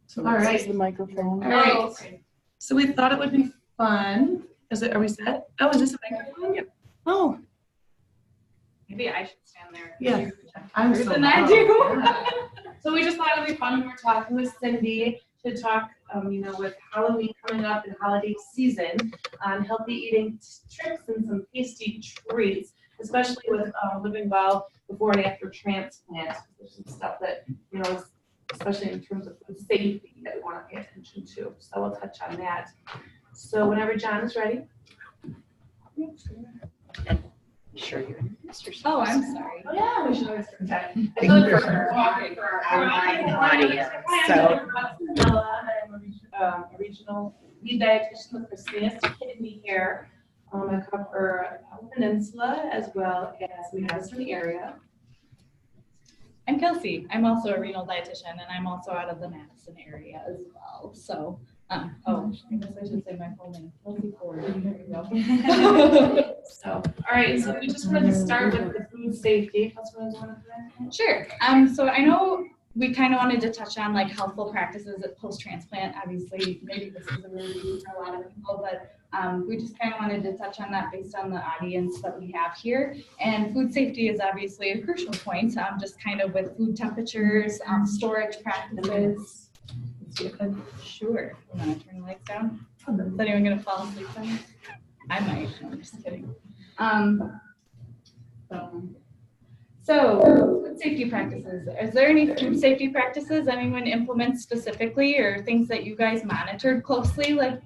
So all right. the microphone. All right. So we thought it would be fun. Are we set? Oh, is this a microphone? Yep. Oh. Maybe I should stand there. Yeah. I'm so than I do. So we just thought it would be fun. We were talking with Cindy to talk, with Halloween coming up and holiday season on healthy eating tricks and some tasty treats, especially with living well before and after transplant. There's some stuff that, especially in terms of food safety that we want to pay attention to. So we'll touch on that. So whenever John is ready. Sure, you introduced yourself. Oh, I'm sorry. Oh yeah, we should always do that. I think there's our online audience. So Bazzanella. I'm a regional lead dietitian with Fresenius Kidney Care. I cover the Peninsula as well as the Madison area. I'm Kelsey. I'm also a renal dietitian, and I'm also out of the Madison area as well. So, I guess I should say my full name. Kelsey Ford. There you go. So, all right. So we just wanted to start with the food safety. Sure. So I know we kind of wanted to touch on like healthful practices at post-transplant. Obviously, maybe this is a review for a lot of people, but we just kind of wanted to touch on that based on the audience that we have here. And food safety is obviously a crucial point, just kind of with food temperatures, storage practices. Sure. You want to turn the lights down? Is anyone going to fall asleep then? I might. No, I'm just kidding. So food safety practices. Is there any food safety practices anyone implements specifically, or things that you guys monitored closely, like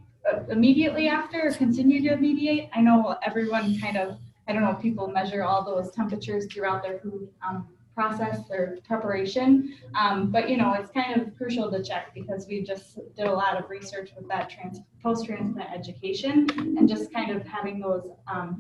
immediately after, or continue to mediate? I know everyone kind of, I don't know, people measure all those temperatures throughout their food process or preparation, but it's kind of crucial to check because we just did a lot of research with that post-transplant education, and just kind of having those,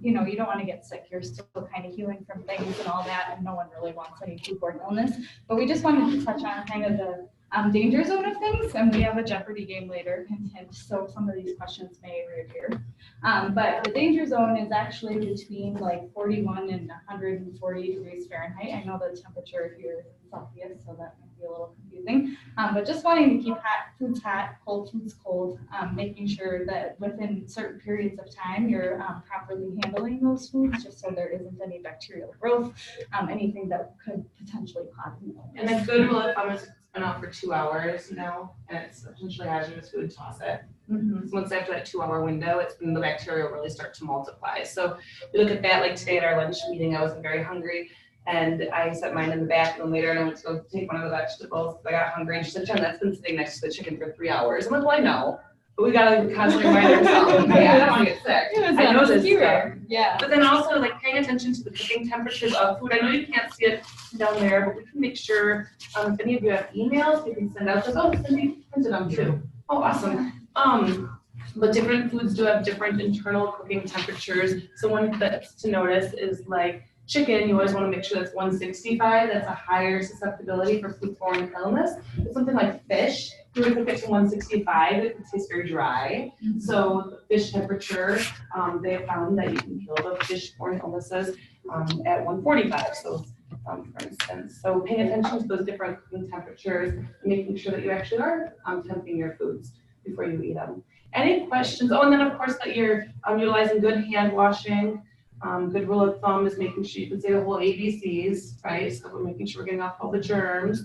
you don't want to get sick, you're still kind of healing from things and all that, and no one really wants any foodborne illness, but we just wanted to touch on kind of the danger zone of things, and we have a Jeopardy game later, so some of these questions may reappear. But the danger zone is actually between like 41 and 140 degrees Fahrenheit. I know the temperature here is in Celsius, so that might be a little confusing. But just wanting to keep foods hot, cold foods cold, making sure that within certain periods of time you're properly handling those foods, just so there isn't any bacterial growth, anything that could potentially cause an illness. And a good rule of thumb is been out for 2 hours now, and it's essentially hazardous food, toss it. So once after that 2 hour window, it's when the bacteria will really start to multiply. So we look at that, like today at our lunch meeting, I wasn't very hungry, and I set mine in the back, and then later I went to go take one of the vegetables. I got hungry, and she said, "Jen, that's been sitting next to the chicken for 3 hours." I'm like, "Well, I know, but we gotta constantly remind ourselves, I don't want to get sick. I know this stuff." Yeah. But then also like paying attention to the cooking temperatures of food. I know you can't see it down there, but we can make sure if any of you have emails, we can send out those. Oh, Cindy printed them too. Oh, awesome. But different foods do have different internal cooking temperatures. So one that's to notice is like chicken, you always want to make sure that's 165. That's a higher susceptibility for foodborne illness. But something like fish, if you were to cook it to 165, it could taste very dry. So the fish temperature, they found that you can kill the fish-borne illnesses at 145. So for instance, so paying attention to those different cooking temperatures and making sure that you actually are temping your foods before you eat them. Any questions? Oh, and then of course that you're utilizing good hand washing. Good rule of thumb is making sure you can say the whole ABCs, right? So we're making sure we're getting off all the germs.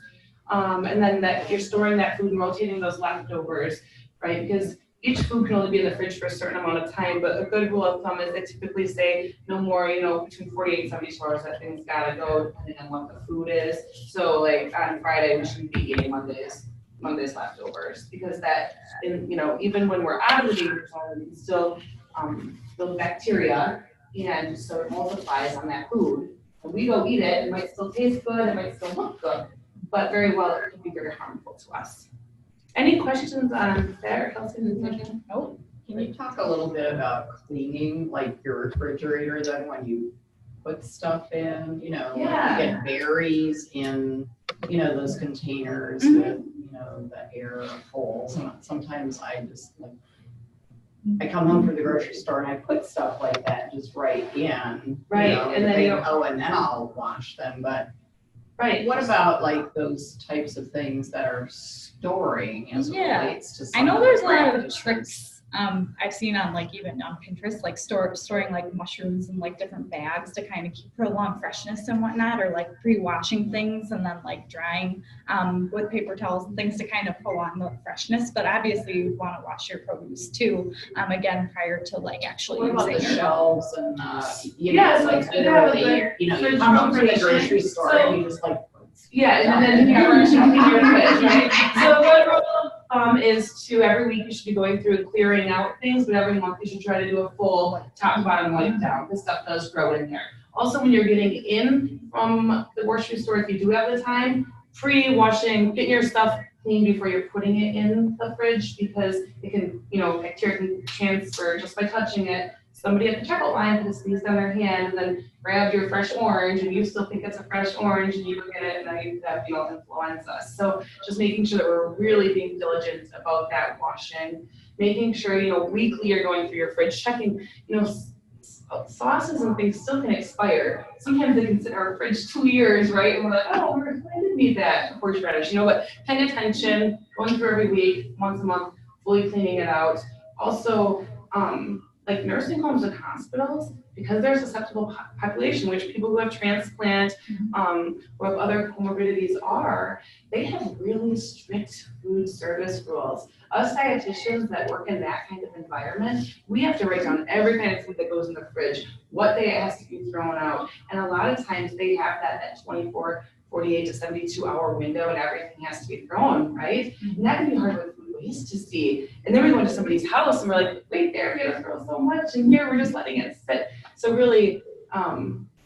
And then that you're storing that food and rotating those leftovers, right? Because each food can only be in the fridge for a certain amount of time, but a good rule of thumb is they typically say no more, between 48 and 72 hours that thing's gotta go depending on what the food is. So like on Friday, we shouldn't be eating Monday's leftovers, because that, even when we're out of the danger zone, we can still build bacteria, and so it multiplies on that food. When we go eat it, it might still taste good, it might still look good, but very well it could be very harmful to us. Any questions on that, Kelsey? Nope. Can you talk a little bit about cleaning, like your refrigerator, then when you put stuff in, you get berries in, those containers with, the air holes. And sometimes I just I come home from the grocery store and I put stuff like that just right in. Right, and then and then I'll wash them. But Right. What about like those types of things that are storing as it relates to I know there's a lot of practices? tricks I've seen on like even on Pinterest, like storing like mushrooms in like different bags to kind of prolong freshness and whatnot, or like pre-washing things and then like drying with paper towels and things to kind of prolong the freshness. But obviously you want to wash your produce too, again, prior to like actually What about using the it. shelves and you Yeah, know, so like it's literally, good. you know, Fridge you come home from the rotation. grocery store So- and you just like. Yeah, and then you're rushing to your fridge, right? So the rule of thumb is to every week you should be going through and clearing out things, but every month you should try to do a full top and bottom wipe down, because stuff does grow in there. Also, when you're getting in from the grocery store, if you do have the time, pre-washing, getting your stuff clean before you're putting it in the fridge, because it can, you know, bacteria can transfer just by touching it. Somebody at the checkout line could sneeze down their hand and then grab your fresh orange, and you still think it's a fresh orange, and you look at it and now you have, you know, influenza. So just making sure that we're really being diligent about that washing, making sure, you know, weekly you're going through your fridge, checking, you know, sauces and things still can expire. Sometimes they can sit in our fridge 2 years, right? And we're like, oh, I didn't need that horseradish, you know, but paying attention, going through every week, once a month, fully cleaning it out. Also, like nursing homes and hospitals, because there's a susceptible population, which people who have transplant, who have other comorbidities are, they have really strict food service rules. Us dietitians that work in that kind of environment, we have to write down every kind of food that goes in the fridge, what day it has to be thrown out. And a lot of times they have that 24, 48 to 72 hour window and everything has to be thrown, right? And that can be hard with food waste to see. And then we go into somebody's house and we're like, wait, there, we're gonna throw so much, and here we're just letting it sit. So really,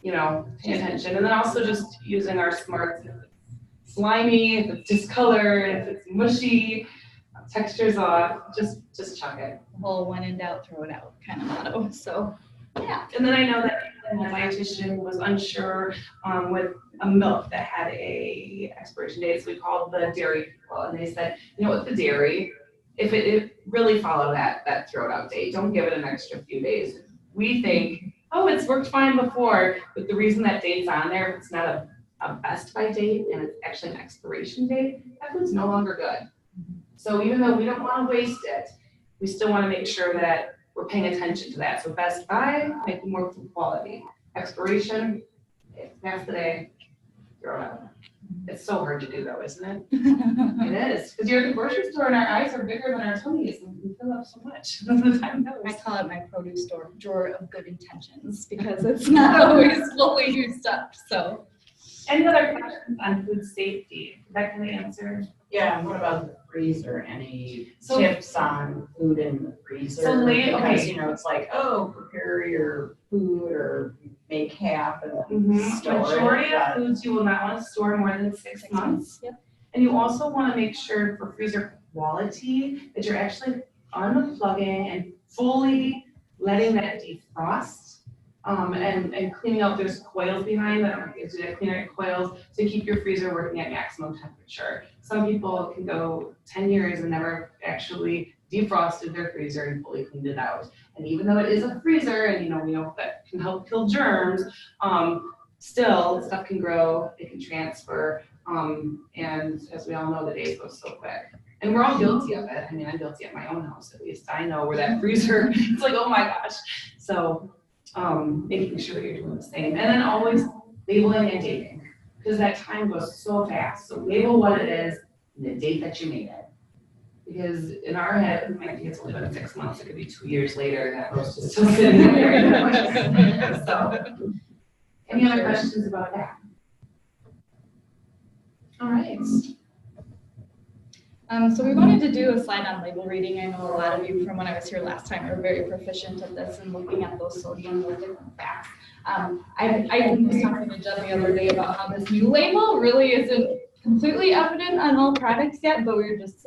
you know, pay attention. And then also just using our smarts. If it's slimy, if it's discolored, if it's mushy, textures off, just chuck it. Whole when in doubt, throw it out kind of motto. So yeah. And then I know that the dietitian was unsure with a milk that had a expiration date, so we called the dairy people, and they said, you know, with the dairy, if it really follow that throw it out date, don't give it an extra few days. We think, oh, it's worked fine before, but the reason that date's on there, if it's not a best by date and it's actually an expiration date, that food's no longer good. So even though we don't want to waste it, we still want to make sure that we're paying attention to that. So best by, making more food quality. Expiration, it's past the day, throw it out. It's so hard to do though, isn't it? It is, because you're at the grocery store and our eyes are bigger than our tummies and we fill up so much. I call it my produce drawer of good intentions because it's not always fully used up. So, any other questions on food safety? That can answer. Yeah, and what about the freezer? Any tips on food in the freezer? So because you know, it's like, oh, prepare your food or make half and store it. Majority of foods you will not want to store more than 6 months. Yep. And you also want to make sure for freezer quality that you're actually unplugging and fully letting that defrost. And cleaning out those coils behind that, cleaning out coils to keep your freezer working at maximum temperature. Some people can go 10 years and never actually defrosted their freezer and fully cleaned it out. And even though it is a freezer, and you know, we know that can help kill germs, still stuff can grow, it can transfer, and as we all know, the days go so quick. And we're all guilty of it. I mean, I'm guilty at my own house, at least. I know where that freezer, it's like, oh my gosh. So making sure that you're doing the same. And then always labeling and dating, because that time goes so fast. So label what it is and the date that you made it. Because in our head, we might think it's only been 6 months, it could be 2 years later, and that was just still sitting there. So, any other questions about that? All right. So we wanted to do a slide on label reading. I know a lot of you from when I was here last time are very proficient at this and looking at those sodium with different facts. I was talking to Jen the other day about how this new label really isn't completely evident on all products yet, but we're just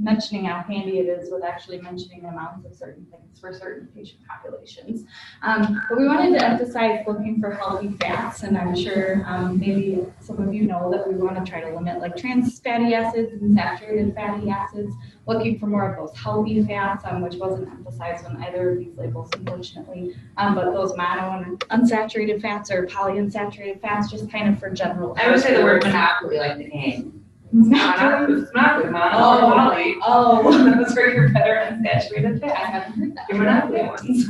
mentioning how handy it is with actually mentioning amounts of certain things for certain patient populations. But we wanted to emphasize looking for healthy fats, and I'm sure maybe some of you know that we want to try to limit like trans fatty acids and saturated fatty acids, looking for more of those healthy fats, which wasn't emphasized on either of these labels, unfortunately. But those mono and unsaturated fats or polyunsaturated fats, just kind of for general. I would say the word monopoly like the game. Monopoly. Monopoly. Oh. That's for your better unsaturated fat. I haven't heard that. Your monopoly ones.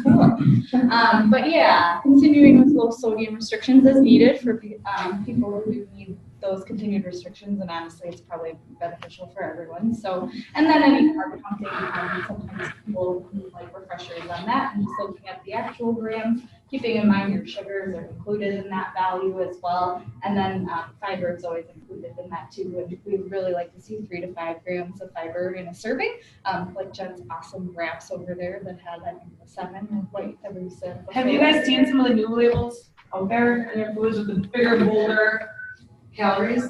But yeah, continuing with low sodium restrictions as needed for people who need those continued restrictions, and honestly, it's probably beneficial for everyone. So, and then any carb counting, sometimes people need like refreshers on that, and just looking at the actual grams, keeping in mind your sugars are included in that value as well, and then fiber is always included in that too. And we really like to see 3 to 5 grams of fiber in a serving, like Jen's awesome wraps over there that had I think 7 like every said. Have you guys seen some of the new labels out there in your foods with the bigger, bolder calories?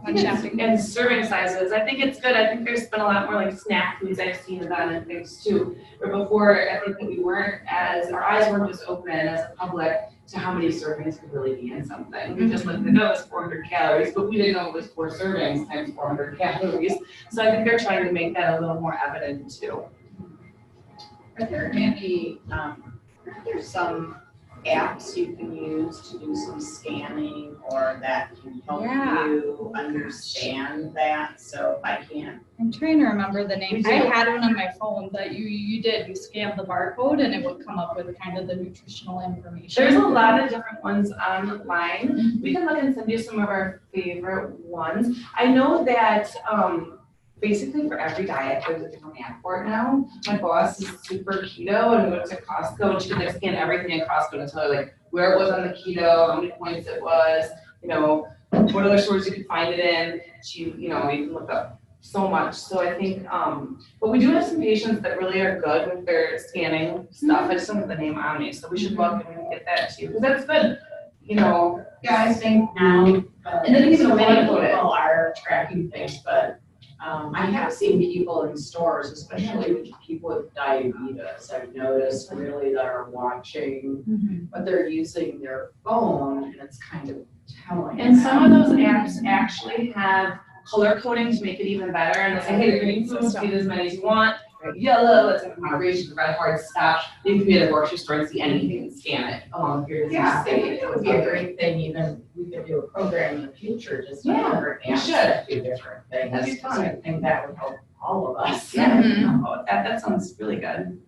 And serving sizes. I think it's good. I think there's been a lot more like snack foods I've seen about and things too. But before, I think that we weren't our eyes weren't just open as a public to how many servings could really be in something. We just looked at, no, it's 400 calories, but we didn't know it was 4 servings times 400 calories. So I think they're trying to make that a little more evident too. Are there any, there's some apps you can use to do some scanning or that can help you understand that? So if I can't. I'm trying to remember the name. I had one on my phone that you did. You scanned the barcode and it would come up with kind of the nutritional information. There's a lot of different ones online. We can look and send you some of our favorite ones. I know that basically for every diet, there's a different app for it now. My boss is super keto and we went to Costco and she could like scan everything at Costco and tell her like where it was on the keto, how many points it was, you know, what other stores you could find it in. She, you know, you can look up so much. So I think, but we do have some patients that really are good with their scanning stuff. I just don't have the name on me, so we should look and we can get that to you because that's good. You know, yeah, I think now, and then so many people are tracking things, but I have seen people in stores, especially people with diabetes, I've noticed really that are watching, but they're using their phone and it's kind of telling. And some of those apps actually have color coding to make it even better. And they say, hey, you're going to eat food, eat as many as you want. Yellow, let's have moderation, red, hard, stop. You can be at a grocery store and see anything and scan it along with your disease. Yeah, it would be a great thing. Even we could do a program in the future just to different apps that do different things. That'd be fun. I think that would help all of us. Oh, that sounds really good.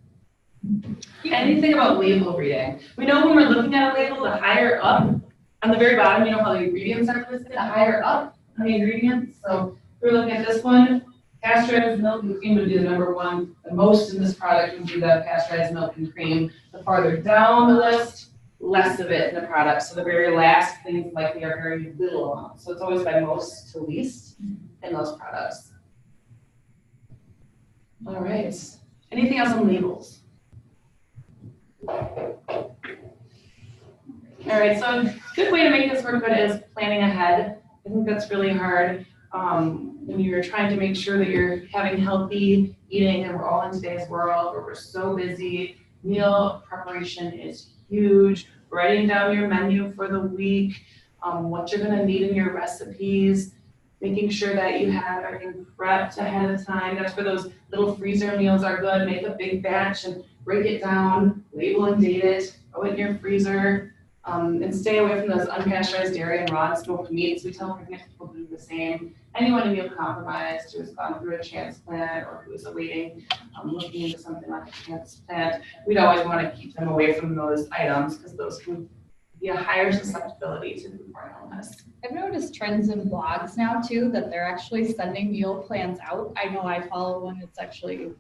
Anything about label reading? We know when we're looking at a label, the higher up on the very bottom, you know how the ingredients are listed, the higher up on the ingredients. So if we're looking at this one, pasteurized milk and cream would be the number 1. The most in this product would be the pasteurized milk and cream. The farther down the list, less of it in the product. So the very last things likely are very little amount. So it's always by most to least in those products. All right. Anything else on labels? All right, so a good way to make this work good is planning ahead. I think that's really hard. When you're trying to make sure that you're having healthy eating, and we're all in today's world where we're so busy, meal preparation is huge. Writing down your menu for the week, what you're gonna need in your recipes, making sure that you have everything prepped ahead of time. That's where those little freezer meals are good. Make a big batch and break it down, label and date it, throw it in your freezer. And stay away from those unpasteurized dairy and raw and smoked meats. We tell pregnant people to do the same. Anyone immunocompromised who has gone through a transplant or who is awaiting looking into something like a transplant, we'd always want to keep them away from those items because those can be a higher susceptibility to newborn illness. I've noticed trends in blogs now too that they're actually sending meal plans out. I know I follow one. It's actually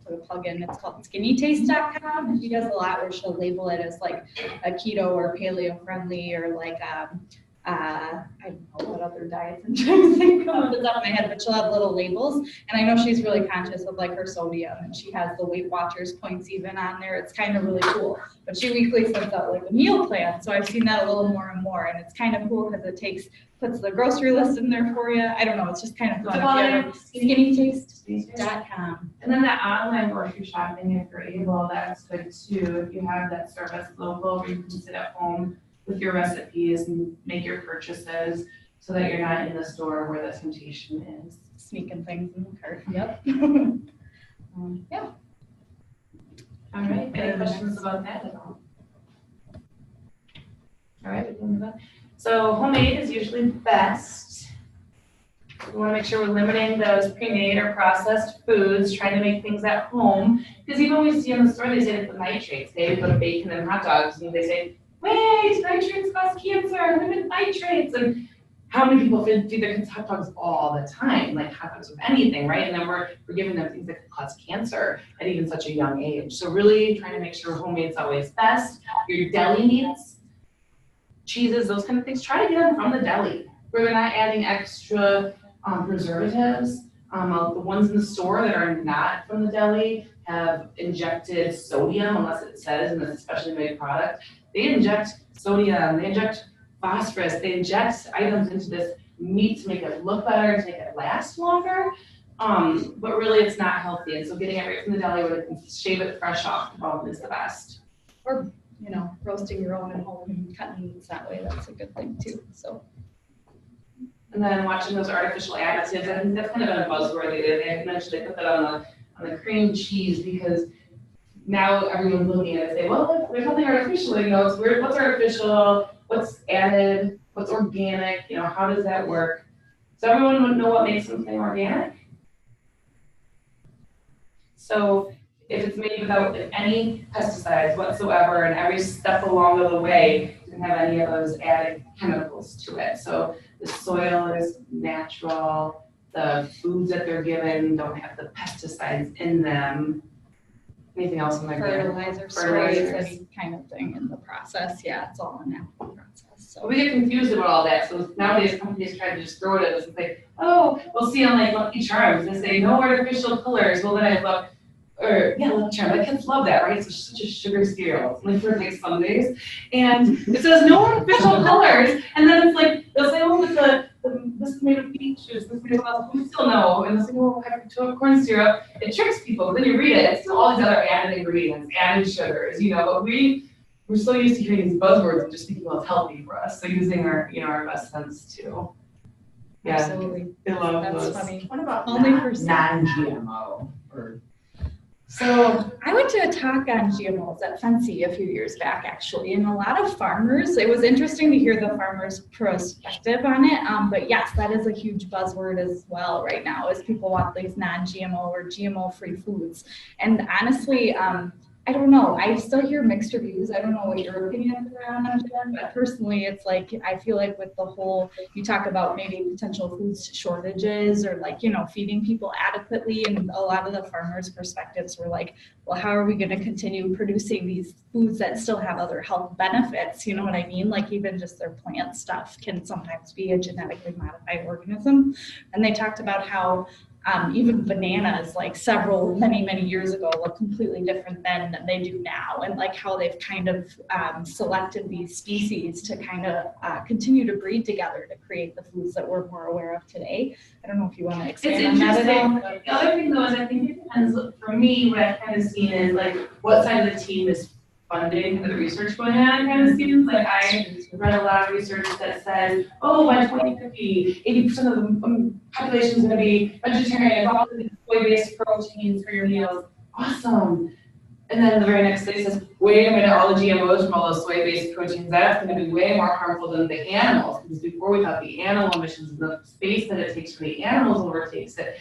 put a plug in. It's called skinnytaste.com. She does a lot where she'll label it as like a keto or paleo friendly or like I don't know what other diets I'm trying to think of the top of my head, but she'll have little labels. And I know she's really conscious of like her sodium, and she has the Weight Watchers points even on there. It's kind of really cool. But she weekly sends out like a meal plan. So I've seen that a little more and more, and it's kind of cool because it takes puts the grocery list in there for you. I don't know, it's just kind of fun. Skinnytaste.com. And then that online grocery shopping, if you're able, that's good too. If you have that service local where you can sit at home with your recipes and make your purchases so that you're not in the store where the temptation is. Sneaking things in the cart. Yep. Yeah. All right, any questions about that at all? All right, we can move on. So homemade is usually best. We want to make sure we're limiting those pre-made or processed foods, trying to make things at home. Because even when we see in the store, they say they put nitrates. They put bacon and hot dogs, and they say, wait, nitrates cause cancer, limit nitrates. And how many people feed their kids hot dogs all the time, like hot dogs with anything, right? And then we're giving them things that could cause cancer at even such a young age. So really trying to make sure homemade is always best. Your deli meats, cheeses, those kind of things, try to get them from the deli where they're not adding extra preservatives. The ones in the store that are not from the deli have injected sodium, unless it says in this specially made product. They inject sodium, they inject phosphorus, they inject items into this meat to make it look better, to make it last longer. But really it's not healthy. And so getting it right from the deli where they can shave it fresh off the bone is the best. Or, you know, roasting your own at home and cutting meats that way, that's a good thing too, so. And then watching those artificial additives, I think that's kind of been a buzzword. They mentioned they put that on the cream cheese because now everyone's looking at it and say, well, there's nothing artificial, you know, it's weird. What's artificial? What's added? What's organic? You know, how does that work? So everyone would know what makes something organic. So if it's made without any pesticides whatsoever, and every step along the way doesn't have any of those added chemicals to it. So the soil is natural, the foods that they're given don't have the pesticides in them. Anything else in my fertilizers, any kind of thing in the process. Yeah, it's all a natural process. So we get confused about all that. So nowadays companies try to just throw it at us and say, oh, we'll see on like Lucky Charms and say no artificial colors. Well, then I look, or yeah, Lucky Charms. My kids love that, right? It's such a sugar cereal. Like for like Sundays, and it says no artificial colors, and then it's like they'll say, oh, this is made of beet juice, this is made of, we still know, and they'll say, oh, corn syrup. It tricks people. Then you read it, it's still all these other added ingredients, added sugars, you know. But we're so used to hearing these buzzwords and just thinking, well, it's healthy for us. So using our, you know, our best sense too. Yeah, absolutely. I love That's those. funny. What about Only for non-GMO or? So I went to a talk on GMOs at Fancy a few years back, actually, and a lot of farmers, it was interesting to hear the farmers' perspective on it, but yes, that is a huge buzzword as well right now, is people want these non-GMO or GMO-free foods. And honestly, I don't know, I still hear mixed reviews. I don't know what your opinions are on it, but personally, it's like, I feel like with the whole, you talk about maybe potential food shortages or like, you know, feeding people adequately, and a lot of the farmers' perspectives were like, well, how are we going to continue producing these foods that still have other health benefits? You know what I mean? Like even just their plant stuff can sometimes be a genetically modified organism. And they talked about how even bananas, like many years ago, look completely different than they do now, and like how they've kind of selected these species to kind of continue to breed together to create the foods that we're more aware of today. I don't know if you want to expand on that at all. The other thing though is I think it depends, for me, what I've kind of seen is like what side of the team is funding the research going on kind of seems. Like I read a lot of research that said, oh, by 2050, 80% of the population is going to be vegetarian, all of these soy-based proteins for your meals. Awesome. And then the very next day says, wait a minute, all the GMOs from all those soy-based proteins, that's going to be way more harmful than the animals. Because before we thought the animal emissions and the space that it takes for the animals overtakes it.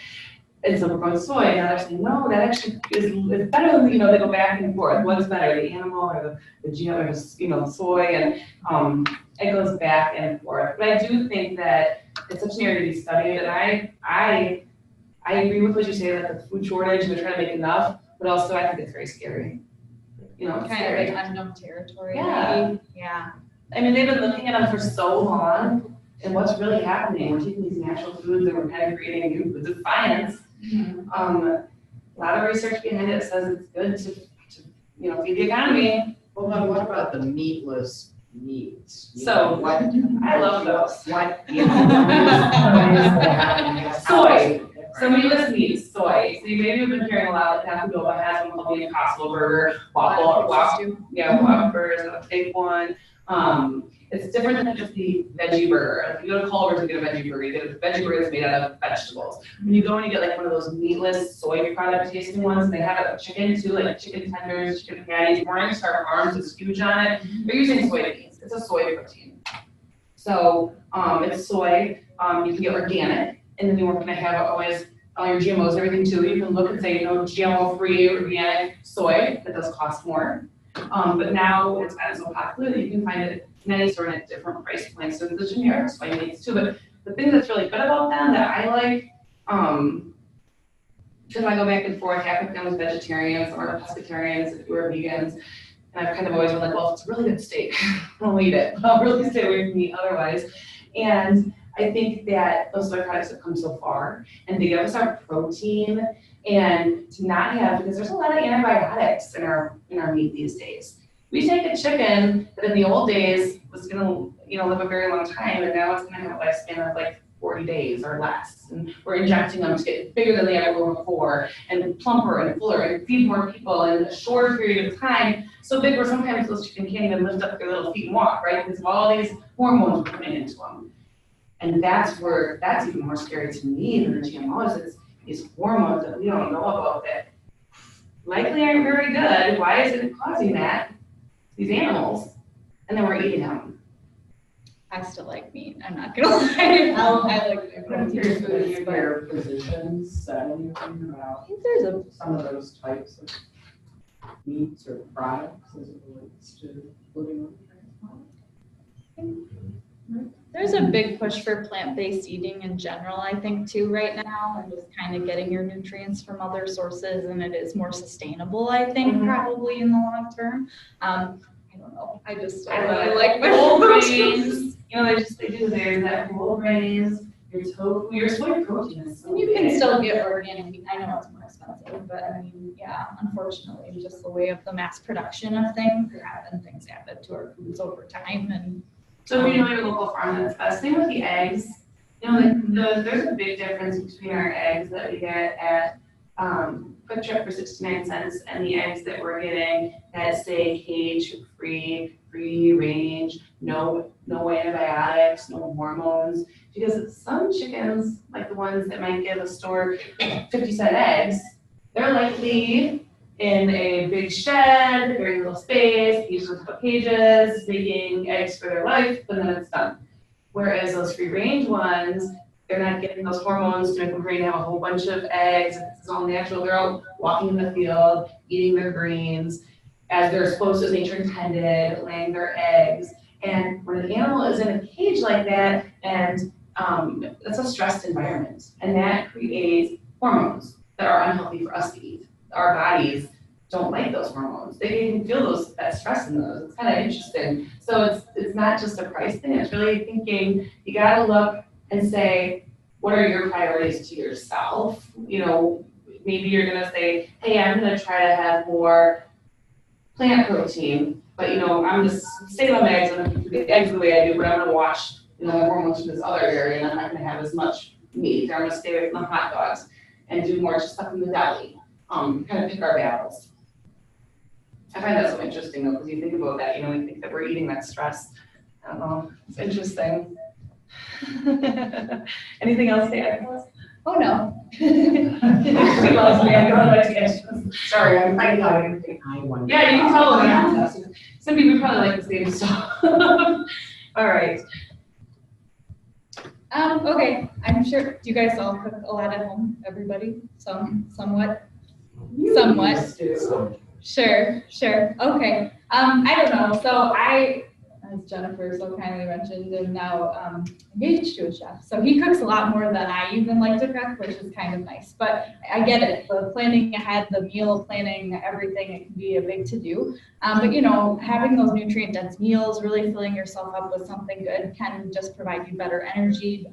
And so we're going soy, and now they're saying, no, that actually is better than, you know, they go back and forth. What's better, the animal or the GMO, or you know, soy, and it goes back and forth. But I do think that it's such an area to be studied, and I agree with what you say, that the food shortage, and they're trying to make enough, but also I think it's very scary. You know, it's kind scary. of like unknown territory. Yeah. Maybe. Yeah. I mean, they've been looking at them for so long, and what's really happening? We're taking these natural foods and we're kind of creating new foods. It's science. Mm-hmm. A lot of research behind it says it's good to you know, feed the economy. Well, then what about the meatless Neat. So, What? I love those. What? What is that? Soy. So meatless meats, soy. So you maybe have been hearing a lot that Napa has one called the Impossible Burger, Whoppers, a big one. It's different than just the veggie burger. If you go to Culver's and get a veggie burger, you get a veggie burger that's made out of vegetables. When you go and you get like one of those meatless soy product tasting ones, they have a chicken too, like chicken tenders, chicken patties. Morningstar Farms is huge on it. They're using soybeans. It's a soy protein. So it's soy. You can get organic, and then you're going to have always all your GMOs, everything too. You can look and say, GMO-free organic soy. That does cost more. But now it's gotten so popular that you can find it in any sort of different price points. So the generic soy meats too. But the thing that's really good about them that I like, because I go back and forth, half of them is vegetarians, some are pescatarians, if you are vegans. And I've kind of always been like, well, if it's a really good steak, I'll eat it. I'll really stay away from meat otherwise. And I think that those soy products have come so far, and they give us our protein, and to not have, because there's a lot of antibiotics in our meat these days. We take a chicken that in the old days was gonna, live a very long time, and now it's gonna have a lifespan of like 40 days or less. And we're injecting them to get bigger than they ever were before, and plumper and fuller, and feed more people in a shorter period of time. So big where sometimes those chickens can't even lift up their little feet and walk, right? Because of all these hormones coming into them. And that's even more scary to me than the GMOs. It's these hormones that we don't know about that likely aren't very good. Why is it causing that? These animals, and then we're eating them. I still like meat. I'm not gonna lie. I like the protein foods. But your physicians said anything about I think there's some of those types of meats or products as it relates to living There's a big push for plant-based eating in general, I think, too, right now, and just kind of getting your nutrients from other sources, and it is more sustainable, I think, probably in the long term. I don't know. I really like my whole grains. They do there that whole grains, your tofu, your soy protein is so And you can still get organic meat. I know it's more expensive, but I mean, yeah, unfortunately, just the way of the mass production of things, things added to our foods over time, and so if you know your local farm, that's best. Same with the eggs. There's a big difference between our eggs that we get at Quick Trip for 69 cents and the eggs that we're getting that say cage-free, free range, no antibiotics, no hormones. Because some chickens, like the ones that might give a store 50-cent eggs, they're likely in a big shed, very little space, usually with cages, making eggs for their life, and then it's done. Whereas those free range ones, they're not getting those hormones to make them ready to have a whole bunch of eggs. It's all natural. They're out walking in the field, eating their greens as they're supposed to, as nature intended, laying their eggs. And when an animal is in a cage like that, and it's a stressed environment, and that creates hormones that are unhealthy for us to eat. Our bodies don't like those hormones. They can feel that stress in those. It's kind of interesting. So it's not just a price thing. It's really thinking you got to look and say, what are your priorities to yourself? Maybe you're going to say, hey, I'm going to try to have more plant protein, but I'm just staying on eggs and the eggs the way I do, but I'm going to watch the hormones from this other area, and I'm not going to have as much meat. I'm going to stay away from the hot dogs and do more just stuff in the deli. Kind of pick our battles. I find that so interesting though, because you think about that, we think that we're eating that stress. I don't know, it's interesting. Anything else to add? oh no. She loves me, I don't like to Sorry, I'm finding out everything I want. Yeah, you can tell them. Some people probably like the same stuff. All right. Okay, I'm sure, do you guys all cook a lot at home, everybody? Somewhat? Sure. Okay. I don't know. So as Jennifer so kindly mentioned, am now engaged to a chef. So he cooks a lot more than I even like to cook, which is kind of nice. But I get it. The planning ahead, the meal planning, everything, it can be a big to-do. But having those nutrient-dense meals, really filling yourself up with something good can just provide you better energy.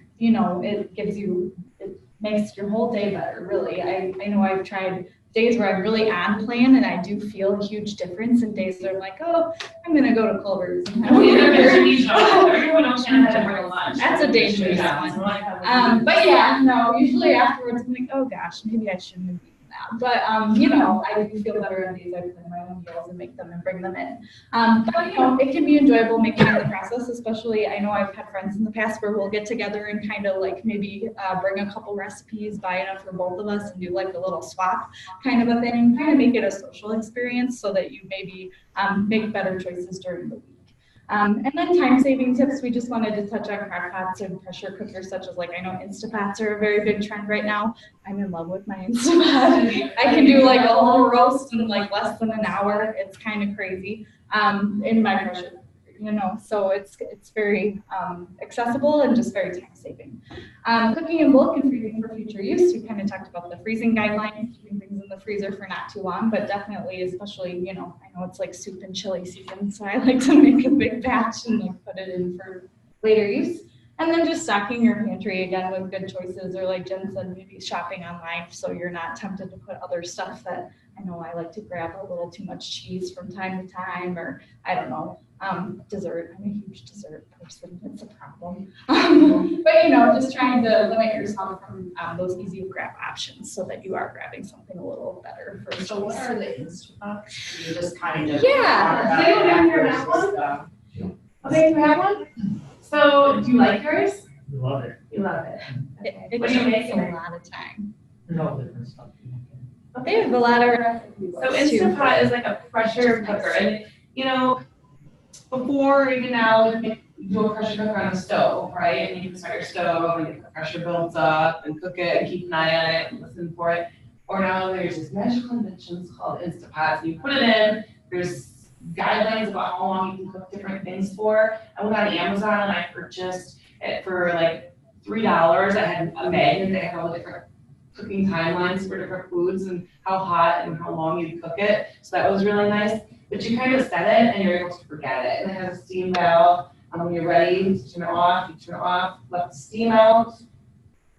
It gives you, it makes your whole day better, really. I know I've tried days where I'm really on plan and I do feel a huge difference, and days that I'm like, oh, I'm gonna go to Culver's. And have Everyone else can have to bring a lunch. That's a dangerous one. But yeah, no, usually afterwards I'm like, oh gosh, maybe I shouldn't have eaten that. But you know, I do feel better on days I plan my own meals and make them and bring them in. But you know, it can be enjoyable making the process, especially I know I've had friends in the past where we'll get together and kind of like maybe bring a couple recipes, buy enough for both of us, and do like a little swap kind of a thing, kind of make it a social experience so that you maybe make better choices during the week. And then time-saving tips, we just wanted to touch on crock pots and pressure cookers, such as like, I know Instapots are a very big trend right now. I'm in love with my Instapot. I can do like a whole roast in like less than an hour. It's kind of crazy in my pressure cooker, you know, so it's very accessible and just very time-saving. Cooking in bulk and freezing for future use. We kind of talked about the freezing guidelines, keeping things in the freezer for not too long, but definitely, especially, you know, I know it's like soup and chili season, so I like to make a big batch and like put it in for later use. And then just stocking your pantry again with good choices, or like Jen said, maybe shopping online so you're not tempted to put other stuff that I know I like to grab a little too much cheese from time to time, or I don't know, dessert. I'm a huge dessert person. It's a problem. But you know, just trying to limit yourself from those easy to grab options so that you are grabbing something a little better for So what are the Instapots? You just kind of. Yeah. They don't have your map one? Okay, you have one? So do you like yours? Love it. You love it. It What do you takes make a lot of time. No different stuff. They have a lot of recipes. So Instapot is like a pressure cooker, and you know, before even now, you do a pressure cooker on a stove, right? And you can start your stove and get the pressure builds up and cook it and keep an eye on it and listen for it. Or now there's these magical inventions called Instapots. You put it in, there's guidelines about how long you can cook different things for. I went on Amazon and I purchased it for like $3. I had a magnet that had all the different cooking timelines for different foods and how hot and how long you cook it. So that was really nice. But you kind of set it and you're able to forget it. And it has a steam valve. When you're ready to turn it off, you turn it off, let the steam out.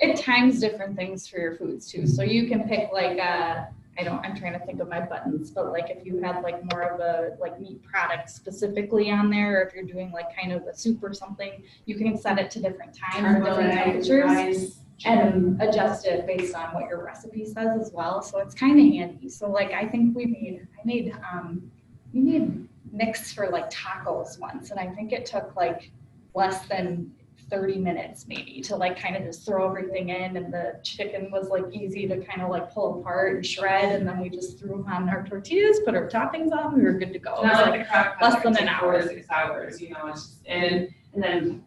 It times different things for your foods too. So you can pick like I'm trying to think of my buttons, but like if you had like more of a like meat product specifically on there, or if you're doing like kind of a soup or something, you can set it to different times and different temperatures and adjust it based on what your recipe says as well. So it's kind of handy. So like I think we made mix for like tacos once, and I think it took like less than 30 minutes maybe to like kind of just throw everything in, and the chicken was like easy to kind of like pull apart and shred, and then we just threw on our tortillas, put our toppings on, we were good to go. It was Not like the crock pot less than an hour. 4 to 6 hours, you know, it's just, and then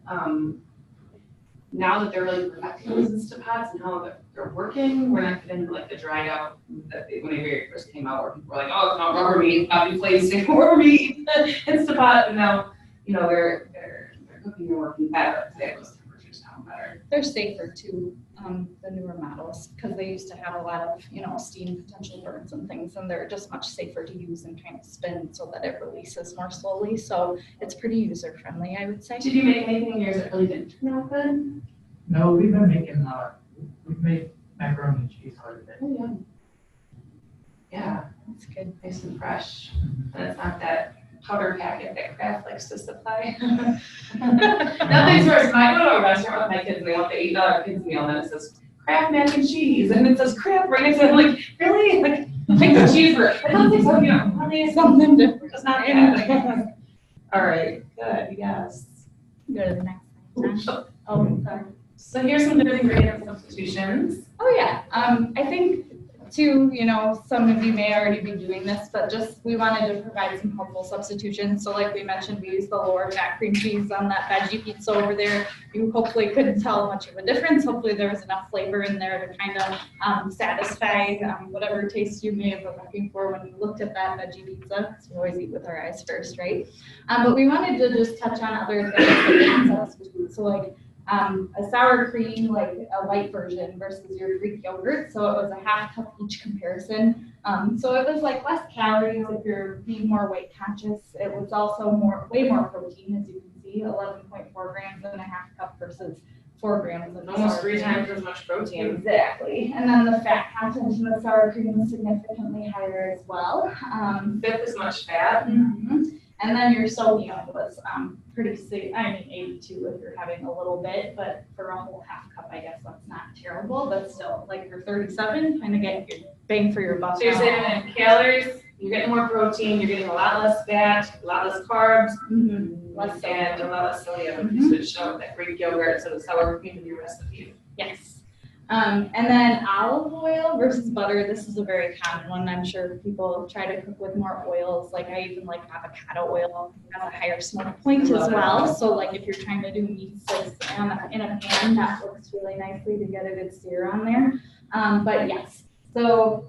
now that they're really perfecting those Instapots and how they're working, we're not getting like the dried out that when they very first came out, where people were like, oh, it's not rubber meat, not be placed in rubber meat Instapot, and now, you know, they're cooking and working better. They have those temperatures down better. They're safer too, the newer models, because they used to have a lot of, you know, steam potential burns and things, and they're just much safer to use and kind of spin so that it releases more slowly. So it's pretty user friendly, I would say. Did you make anything in yours that really didn't turn out good? No, we've been making, we've made macaroni and cheese quite a bit. Oh, yeah. Yeah, That's good. nice and fresh, and it's not that powder packet that Kraft likes to supply. Nothing's worse. When I go to a restaurant with my kids and they want the $8 kids meal, and it says Kraft mac and cheese, and it says Kraft right next to it. I'm like, really? Like, make the cheeseburger. I don't think so. You know, really Something different. It's not bad. All right. Good. Yes. Go to the next slide. Oh, sorry. So here's some good ingredient substitutions. Oh yeah, I think too, you know, some of you may already be doing this, but just we wanted to provide some helpful substitutions. So like we mentioned, we used the lower fat cream cheese on that veggie pizza over there. You hopefully couldn't tell much of a difference. Hopefully there was enough flavor in there to kind of satisfy whatever taste you may have been looking for when you looked at that veggie pizza. So we always eat with our eyes first, right? But we wanted to just touch on other things that we can substitute. So like a sour cream, like a light version versus your Greek yogurt. So it was a half cup each comparison. So it was like less calories if you're being more weight conscious. It was also way more protein, as you can see, 11.4 grams in a half cup versus 4 grams of Almost sour 3 cream. times as much protein. Exactly. And then the fat content in the sour cream is significantly higher as well. 1/5 as much fat. Mhm. And then your sodium was pretty, 82 if you're having a little bit, but for a whole half cup, I guess that's not terrible, but still, like for 37, kind of get your bang for your buck. So you're saving in calories, you're getting more protein, you're getting a lot less fat, a lot less carbs, Less and a lot less sodium. Mhm. Switch out that Greek yogurt, so the sour cream in your recipe. Yes. And then olive oil versus butter. This is a very common one. I'm sure people try to cook with more oils. Like I even like avocado oil. It has a higher smoke point as well. So like if you're trying to do meat sticks in a pan, that works really nicely to get a good sear on there. But yes, so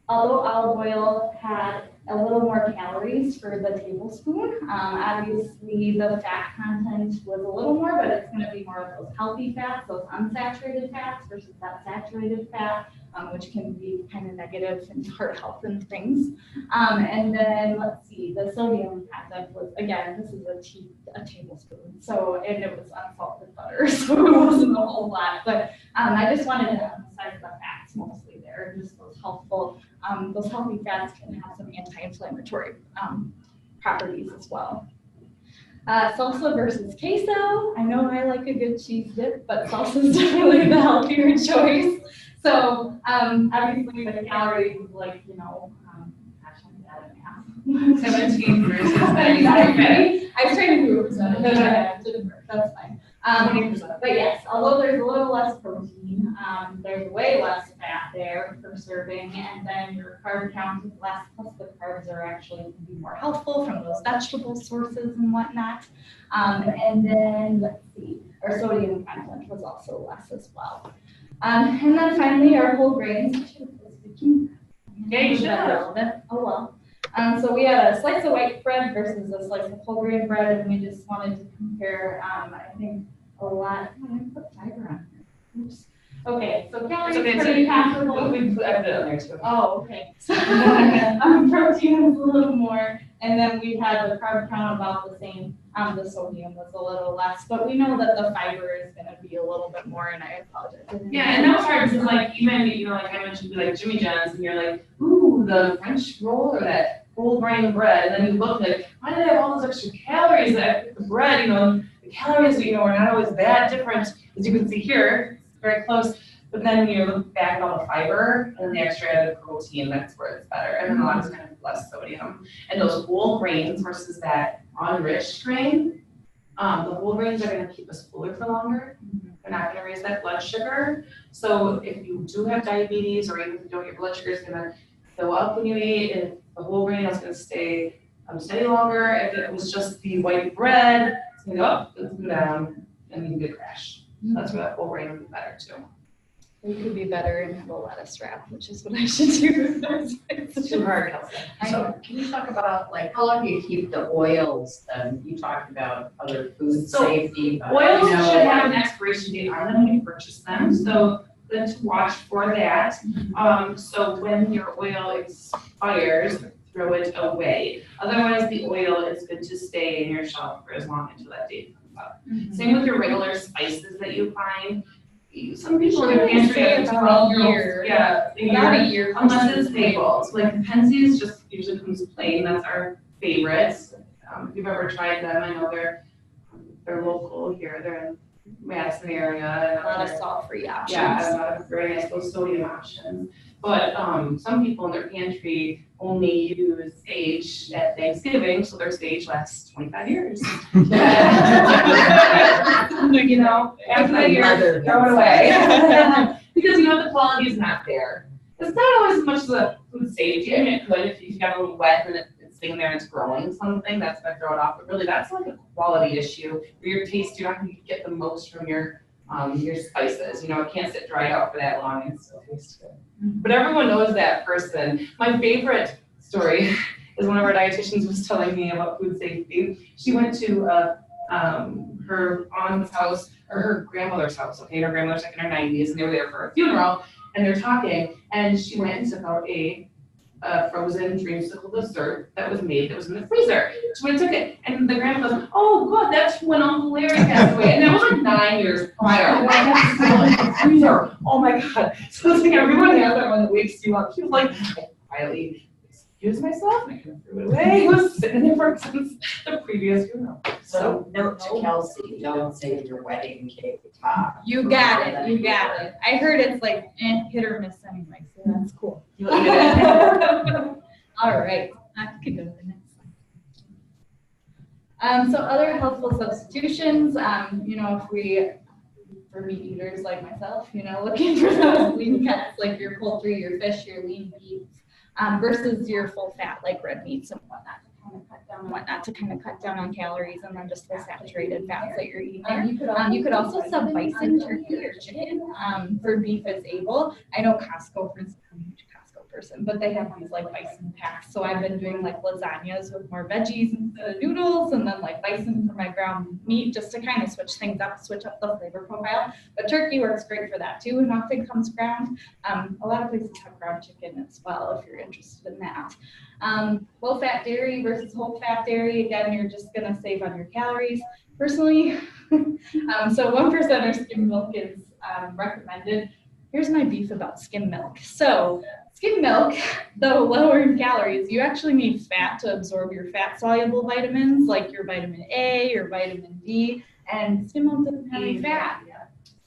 although olive oil had a little more calories for the tablespoon, obviously the fat content was a little more, but it's going to be more of those healthy fats, those unsaturated fats versus that saturated fat, which can be kind of negative in heart health and things. And then let's see, the sodium content was, again, this is a tablespoon, so, and it was unsalted butter, so it wasn't a whole lot, but I just wanted to emphasize the fats mostly there, just those healthful, those healthy fats can have some anti-inflammatory properties as well. Salsa versus queso. I know I like a good cheese dip, but salsa is definitely the healthier choice. So obviously the calories, like, gosh, I'm bad at math. 17 versus 95. I was trying to do a percentage, but it didn't work. That's fine. 20%. But yes, although there's a little less protein, there's way less fat there per serving, and then your carb count is less, plus the carbs are actually can be more helpful from those vegetable sources and whatnot. And then, let's see, our sodium content was also less as well. And then finally, our whole grains. Yeah, you should have. Oh, well. So we had a slice of white bread versus a slice of whole grain bread, and we just wanted to compare, I think, a lot. Oh, I put fiber on here. Oops. Okay, so calories pretty comparable. We put it on there too. Oh, okay. So protein was a little more, and then we had the carb count about the same. The sodium was a little less, but we know that the fiber is going to be a little bit more, and I apologize. Yeah, and that was hard because, like, even, like I mentioned, like Jimmy John's, and you're like, ooh, the French roll or that whole grain bread, and then you look like, why did I have all those extra calories? The bread, the calories, are not always that different, as you can see here, it's very close. But then when you look back at all the fiber and the extra added protein, that's where it's better. And then a lot is kind of less sodium. And those whole grains versus that unrich grain, the whole grains are going to keep us fuller for longer. They're not going to raise that blood sugar. So if you do have diabetes, or even if you don't, your blood sugar is going to go up when you eat, and the whole grain is going to stay steady longer. If it was just the white bread, it's going to go up, it's going to go down, and you get a crash. So that's where that whole grain would be better too. We could be better and have a lettuce wrap, which is what I should do. It's too hard, Kelsey. So can you talk about, like, how long do you keep the oils then? You talked about other food So, safety, but Oils should have an expiration date on them when you purchase them, so then to watch for that. So when your oil expires, throw it away. Otherwise, the oil is good to stay in your shelf for as long until that date comes up. Same with your regular spices that you find. Some people in their pantry have 12 years. Yeah, About a year. Unless it's stable. So like Kelsey's just usually comes plain. That's our favorites. If you've ever tried them, I know they're local here. They're in Madison area. A lot of salt-free options. Yeah, a lot of very nice low sodium options. But some people in their pantry only use sage at Thanksgiving, so their sage lasts 25 years. After the year, throw it away. Because the quality is not there. It's not always as much as a food safety. I mean, it could if you got a little wet and it's sitting there and it's growing something, that's gonna throw it off. But really, that's like a quality issue. For your taste, you're not gonna get the most from your spices. It can't sit dried out for that long and it still tastes good. But everyone knows that person. My favorite story is one of our dietitians was telling me about food safety. She went to her aunt's house, or her grandmother's house, okay? Her grandmother's like in her 90s, and they were there for a funeral, and they're talking, and she went and took out a a frozen dreamsicle dessert that was made that was in the freezer. So I took it, and the grandma goes, "Oh God, that's when Uncle Larry passed away," and that was like 9 years prior. And I had to still in the freezer. Oh my God! So it's like everyone has that one that wakes you up. She was like, I quietly excused myself, and I kind of threw it away. It was sitting there since the previous funeral. So note to Kelsey, don't say your wedding cake top. You got it, you got it. I heard it's like hit or miss anyway, so that's cool. You'll eat it. All right, I could go to the next one. So other healthful substitutions, you know, for meat eaters like myself, you know, looking for those lean cuts like your poultry, your fish, your lean beef, versus your full fat like red meats and whatnot. To kind of cut down on calories and then just the saturated fats that you're eating. You could also sub bison, turkey, or chicken for beef is able. I know Costco, for instance, I'm a huge Costco person, but they have these like bison packs. So I've been doing like lasagnas with more veggies instead of noodles, and then like bison for my ground meat just to kind of switch things up, switch up the flavor profile. But turkey works great for that too, and often comes ground. A lot of places have ground chicken as well if you're interested in that. Low fat dairy versus whole fat dairy, again, you're just going to save on your calories. Personally, so 1% skim milk is recommended. Here's my beef about skim milk. So skim milk, though lower in calories, you actually need fat to absorb your fat soluble vitamins like your vitamin A, your vitamin D, and skim milk doesn't have any fat.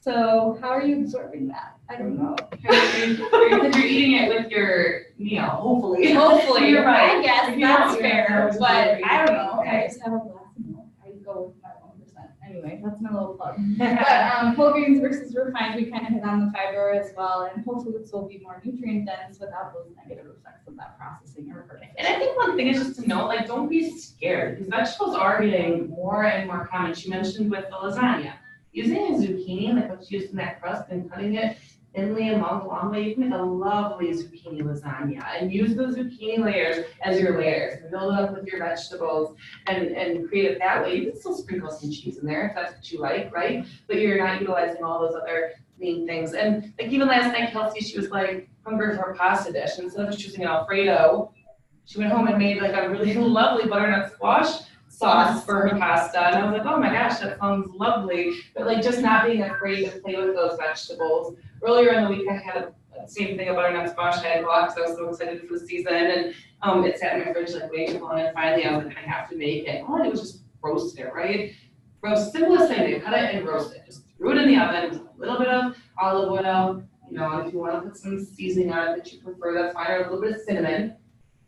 So how are you absorbing that? I don't know. You're eating it with your meal, hopefully. Hopefully, you're right. I guess that's fair, but I don't know. I just have a glass of milk. I go with my 1%. Anyway, that's my little plug. But whole grains versus refined, we kind of hit on the fiber as well, and whole foods will be more nutrient dense without those negative effects of that processing or burning. And I think one thing is just to note, like, don't be scared, because vegetables are getting more and more common. She mentioned with the lasagna. Using a zucchini, like what's used in that crust, and cutting it thinly along the long way, you can make a lovely zucchini lasagna. And use those zucchini layers as your layers. And build it up with your vegetables and create it that way. You can still sprinkle some cheese in there if that's what you like, right? But you're not utilizing all those other lean things. And like even last night, Kelsey, she was like hungry for a pasta dish. Instead of choosing an Alfredo, she went home and made like a really lovely butternut squash sauce for her pasta, and I was like, oh my gosh, that sounds lovely. But like just not being afraid to play with those vegetables. Earlier in the week, I had the same thing about butternut squash. I had lots. I was so excited for the season, and it sat in my fridge like way too long. And finally, I was like, I have to make it. All I did was just roast it, right? Roast, simplest thing. Cut it and roast it. Just threw it in the oven with a little bit of olive oil. You know, if you want to put some seasoning on it that you prefer, that's fine. Or a little bit of cinnamon.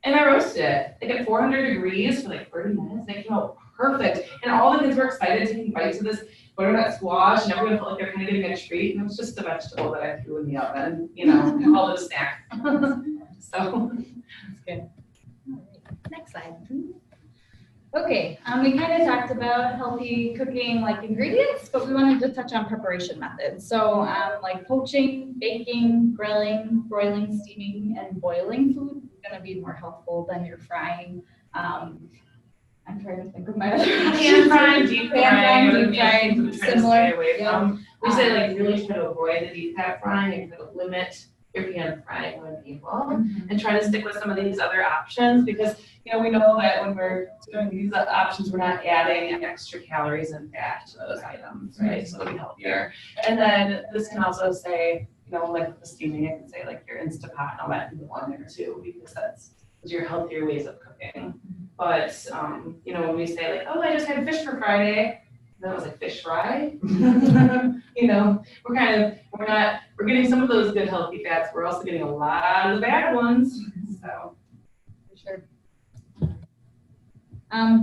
And I roasted it like at 400 degrees for like 30 minutes, and it came out perfect. And all the kids were excited taking bites of this butternut squash, and everyone felt like they're kind of getting a treat. And it was just a vegetable that I threw in the oven, you know, called it a snack. So that's good. All right. Next slide. Okay, we kind of talked about healthy cooking, like ingredients, but we wanted to touch on preparation methods. So like poaching, baking, grilling, broiling, steaming, and boiling food is going to be more helpful than your frying. I'm trying to think of my other pan frying, deep frying, similar. We say like really try to avoid the deep fat frying and kind of limit your pan frying when able, and try to stick with some of these other options, because you know we know that when we're doing these options, we're not adding extra calories and fat to those items, right? So it'll be healthier. And then this can also say, you know, like the steaming, I can say like your Instapot and all that can go on there too, because that's your healthier ways of cooking. But you know, when we say like, oh, I just had fish for Friday, that was like fish fry. You know, we're getting some of those good healthy fats. We're also getting a lot of the bad ones. So for sure.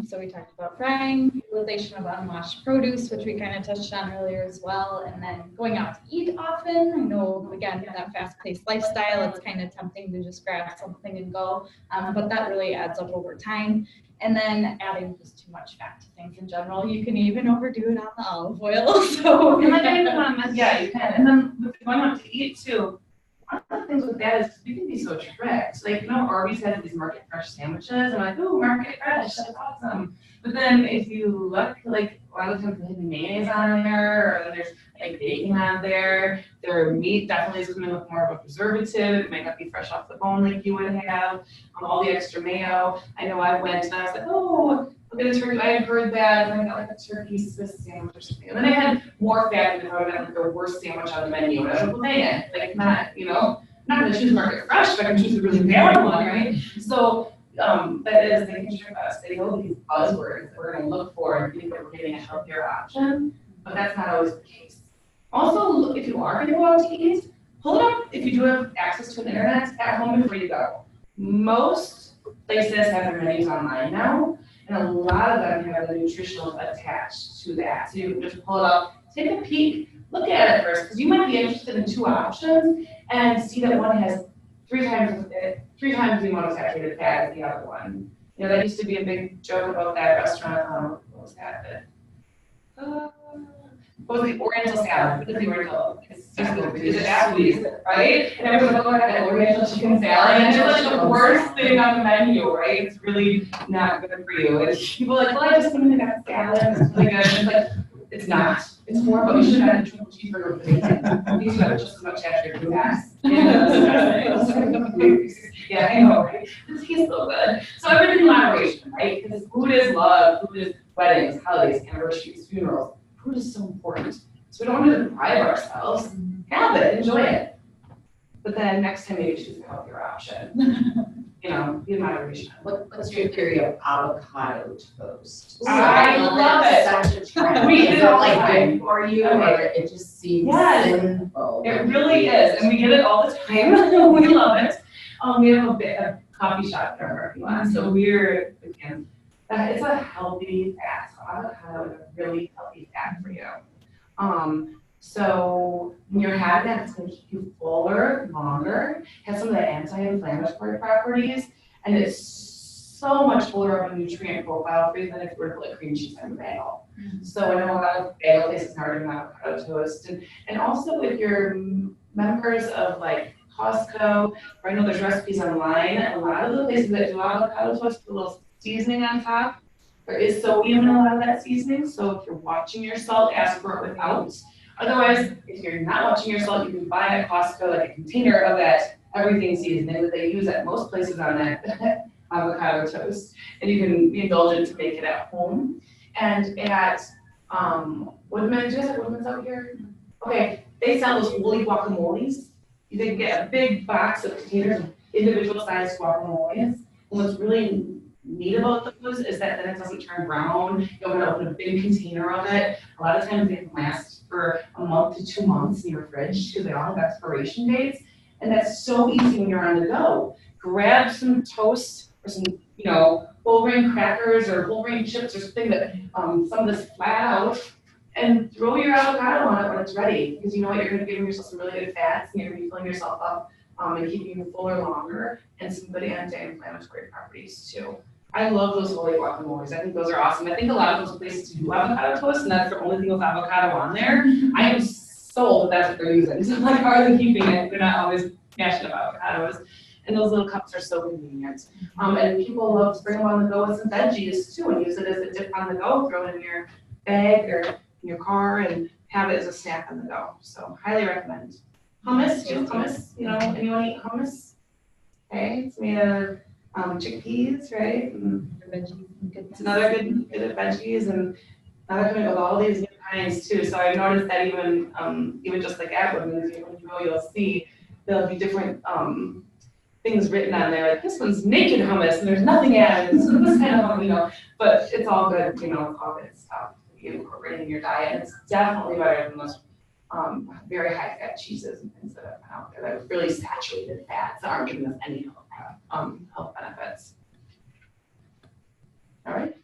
So we talked about frying, utilization of unwashed produce, which we kind of touched on earlier as well, and then going out to eat often. I know, again, that fast-paced lifestyle, it's kind of tempting to just grab something and go, but that really adds up over time. And then adding just too much fat to things in general. You can even overdo it on the olive oil. So yeah, you can. And then if you're going out to eat too, one of the things with that is we can be so tricked. Like, Arby's has these market fresh sandwiches, and I'm like, oh, market fresh, that's awesome. But then if you look, like, a lot of times they have mayonnaise on there, or then there's like bacon on there. Their meat definitely is going to look more of a preservative. It might not be fresh off the bone like you would have. All the extra mayo. I know I went and I was like, oh, look at the turkey. I had heard that, and I got like a turkey Swiss sandwich or something. And then I had more fat than I would have like the worst sandwich on the menu. And I was like, well, dang it, like not, I'm not going to choose market fresh, but I can choose a really bad one, right? So, that is, they can trick us. They know these buzzwords that we're going to look for and think that we're getting a healthier option, but that's not always the case. Also, if you are going to go out to eat, pull it up if you do have access to an internet at home before you go. Most places have their menus online now, and a lot of them have the nutritionals attached to that. So you can just pull it up, take a peek, look at it first, because you might be interested in 2 options and see that one has 3 times the amount of saturated fat as the other one. That used to be a big joke about that restaurant. What was that? What was the Oriental salad? What is the Oriental? It's Applebee's, right? And everyone's like, oh, I got an Oriental chicken salad. And it's like the worst thing on the menu, right? It's really not good for you. And people are like, well, I just went and got salad. It's really good. And it's like, it's not. It's horrible. You should have had a triple cheeseburger with bacon. These have just as much saturated fat. Yeah, I know, right? It tastes so good. So everything in moderation, right? Because food is love, food is weddings, holidays, anniversaries, funerals. Food is so important. So we don't want to deprive ourselves. Have it, enjoy it. But then next time maybe choose a healthier option. Be in moderation. What's your theory of avocado toast? I love it. Such a trend. We Is do it it all the like time. good for you, or it just seems simple? It really is, and we get it all the time. We love it. We have a coffee shop in our parking lot, so we're again. It's a healthy fat. So avocado is a really healthy fat for you. So when you're having that, it's going to keep you fuller, longer, has some of the anti-inflammatory properties, and it's so much fuller of a nutrient profile for you than if you were to put cream cheese on a bagel. So I know a lot of bagel places are doing avocado toast, and also if you're members of like Costco, or I know there's recipes online, a lot of the places that do avocado toast put a little seasoning on top. There is sodium in a lot of that seasoning, so if you're watching your salt, ask for it without. Otherwise, if you're not watching your salt, you can buy at Costco like a container of that everything seasoning that they use at most places on that avocado toast, and you can be indulgent to make it at home. And at Woodman, do you guys have Woodman's out here? Okay, they sell those woolly guacamoles. You can get a big box of containers of individual sized guacamoles. And what's really neat about those is that then it doesn't turn brown. You don't have to open a big container of it. A lot of times they can last for a month to 2 months in your fridge because they all have expiration dates. And that's so easy when you're on the go. Grab some toast or some, whole grain crackers or whole grain chips or something that some of this flat out, and throw your avocado on it when it's ready, because you know what, you're going to be giving yourself some really good fats, and you're going to be filling yourself up and keeping you fuller longer, and some good anti-inflammatory properties too. I love those holy guacamoles. I think those are awesome. I think a lot of those places do avocado toast, and that's the only thing with avocado on there. I am sold that's what they're using. So I'm like, how are they keeping it? They're not always mashing up avocados. And those little cups are so convenient. And people love to bring them on the go with some veggies too, and use it as a dip on the go. Throw it in your bag or in your car and have it as a snack on the go. So highly recommend. Hummus, do hummus. Anyone eat hummus? Okay, it's made of chickpeas, right? And it's another good veggies, and now they're coming with all these new kinds too. So I've noticed that even just like at Woodman's, when you go, you'll see there'll be different things written on there, like this one's naked hummus and there's nothing added. So this kind of, but it's all good, it's all good stuff you incorporate in your diet. And it's definitely better than those very high fat cheeses and things that have been out there that are really saturated fats that aren't giving us any health benefits. All right.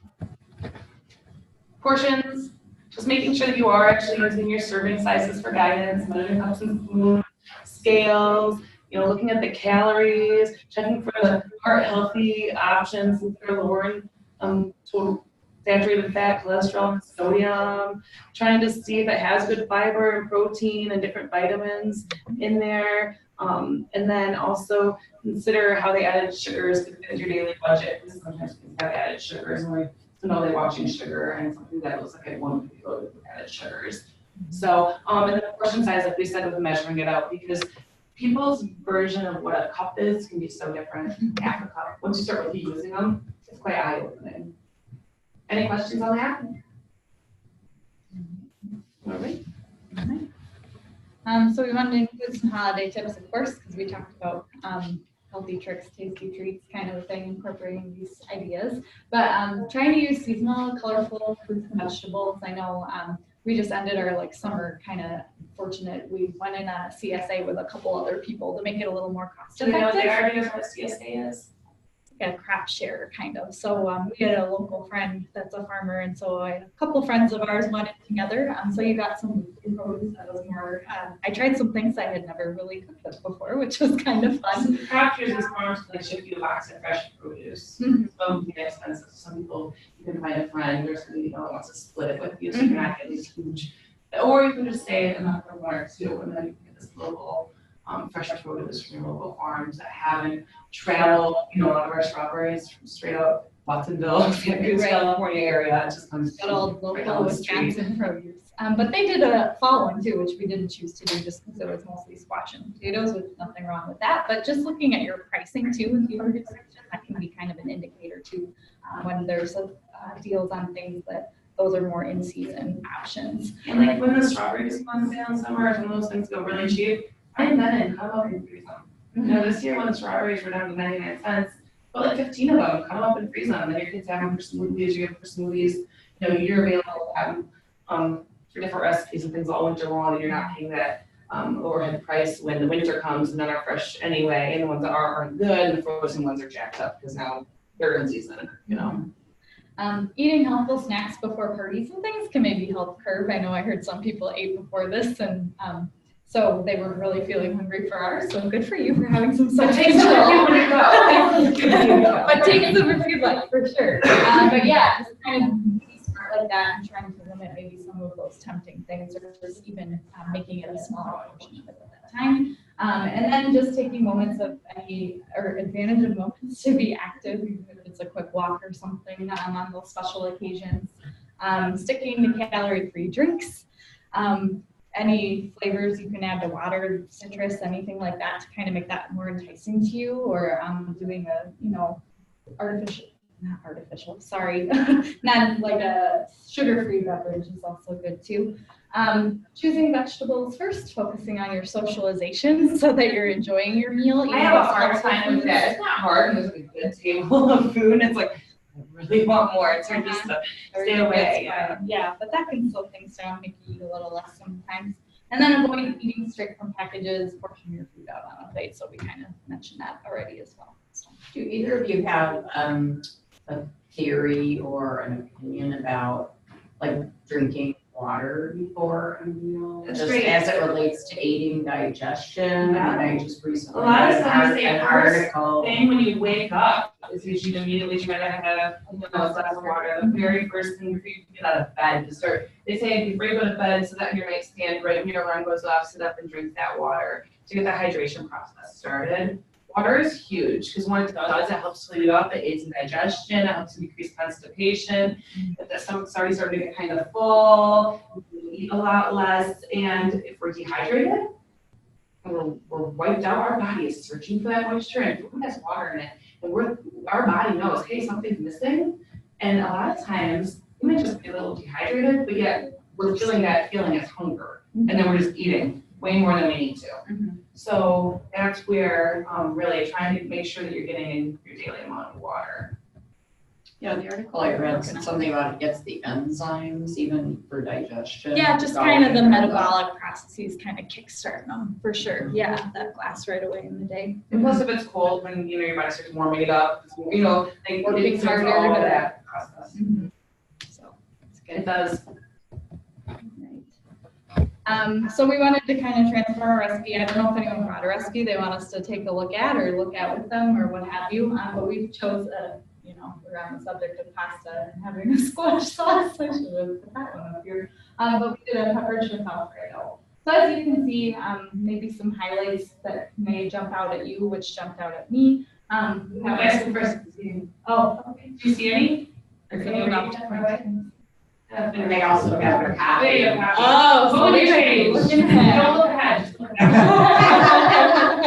Portions, just making sure that you are actually using your serving sizes for guidance, measuring cups and spoons, scales, looking at the calories, checking for the heart healthy options that are lowering total saturated fat, cholesterol, and sodium, trying to see if it has good fiber and protein and different vitamins in there. And then also consider how they added sugars to fit your daily budget, because sometimes people have added sugars and like to know they're watching sugar and something that looks like it won't be loaded with added sugars. So, and then the portion size, like we said, with measuring it out, because people's version of what a cup is can be so different. Half a cup. Once you start really using them, it's quite eye-opening. Any questions on that? All right. So we wanted to include some holiday tips, of course, because we talked about healthy tricks, tasty treats, kind of a thing, incorporating these ideas. But trying to use seasonal, colorful fruits and vegetables. I know we just ended our like summer kind of fortunate. We went in a CSA with a couple other people to make it a little more cost effective. Do you know what they are? Do you know what CSA is? A craft share kind of. So we had a local friend that's a farmer, and so a couple friends of ours went in together. So you got some produce that was more. I tried some things I had never really cooked with before, which was kind of fun. So craft shares is farms like ship you a box of fresh produce. Mm-hmm. Some can be expensive. Some people you can find a friend or somebody you know wants to split it with you, so you're not getting these huge. Or you can just say enough for one or two, and then you can get this local. Fresh produce from your local farms that haven't traveled, you know, a lot of our strawberries from straight up Watsonville, California area. It just comes got all local Wisconsin produce. But they did a fall one too, which we didn't choose to do just because it was mostly squash and potatoes, with nothing wrong with that. But just looking at your pricing too in the produce section, that can be kind of an indicator too when there's deals on things that those are more in-season options. And like when the strawberries go on sale in summer, some of those things go really cheap. I invented and cut them up and freeze them. You know, this year when the strawberries were down to 99 cents, but like 15 of them, cut them up and freeze them. And then your kids have them for smoothies, you have them for smoothies. You know, you're available to have them for different recipes and things all winter long, and you're not paying that overhead price when the winter comes and none are fresh anyway. And the ones that aren't good, and the frozen ones are jacked up because now they're in season, you know. Eating healthful snacks before parties and things can maybe help curb. I know I heard some people ate before this, and so they weren't really feeling hungry for ours, so good for you for having some self-control. But take some if you'd like, for sure. But yeah, just kind of be smart like that and trying to limit maybe some of those tempting things, or just even making it a smaller portion of it at that time. And then just taking moments of advantage of moments to be active, even if it's a quick walk or something on those special occasions. Sticking to calorie-free drinks. Any flavors you can add to water, citrus, anything like that to kind of make that more enticing to you, or doing a, not like a sugar-free beverage is also good too. Choosing vegetables first, focusing on your socialization so that you're enjoying your meal. I have a hard time with that. It's not hard when there's like a good table of food. It's like, I really want more. It's hard just to stay away. Yeah, but that can slow things down, make you eat a little less sometimes. And then avoid eating straight from packages, portion your food out on a plate. So we kind of mentioned that already as well. So. Do either of you have a theory or an opinion about like drinking water before a meal? That's just great. As it relates to aiding digestion. Yeah. I just recently a lot of read times they an first article. thing when you wake up is you should immediately try to have a glass of water. The very first thing before you get out of bed to start. They say before you go to bed, sit up in your nightstand, right when your alarm goes off, sit up and drink that water to get the hydration process started. Water is huge because when it does, it helps fill you up, it aids in digestion, it helps decrease constipation. If the stomach's already starting to get kind of full, you eat a lot less, and if we're dehydrated, and we're wiped out, our body is searching for that moisture, and food has water in it, and our body knows, hey, something's missing, and a lot of times, we might just be a little dehydrated, but yet we're feeling that feeling as hunger, and then we're just eating way more than we need to. So that's where really trying to make sure that you're getting in your daily amount of water. Yeah, the article I read said something about it gets the enzymes even for digestion. Yeah, just kind of the metabolic processes kind of kickstart them for sure. Yeah, that glass right away in the day. And plus, if it's cold, when your body starts warming it up, like working harder all to that process. So it's It good. does. So we wanted to kind of transform our recipe. I don't know if anyone brought a recipe they want us to take a look at or look at with them or what have you. But we've chose a we're on the subject of pasta and having a squash sauce. I should have put that one up here. But we did a pepper shrimp Alfredo. So as you can see, maybe some highlights that may jump out at you, which jumped out at me. Oh, okay. Do you see any? And they also got their hat. Oh, so we change. Don't look ahead.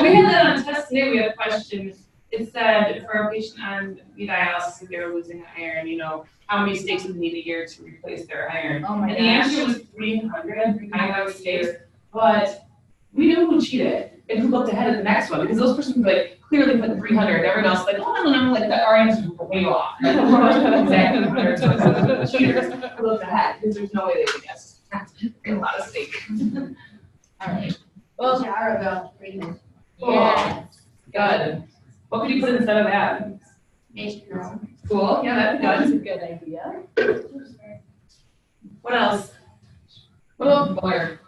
We had that on test today. We had a question. It said for a patient on dialysis, if they were losing iron, how many steaks would need a year to replace their iron? Oh my and the answer was 300 steaks. But we knew who cheated and who looked ahead at the next one because those persons clearly put 300. Everyone else oh no, our answers were way off. Exactly 100. So cheaters looked ahead because there's no way they would guess. That's a lot of steak. All right. Well, jar about 300. Yeah. Good. What could you put instead of that? Cool. Yeah, That's a good idea. What else? Butter.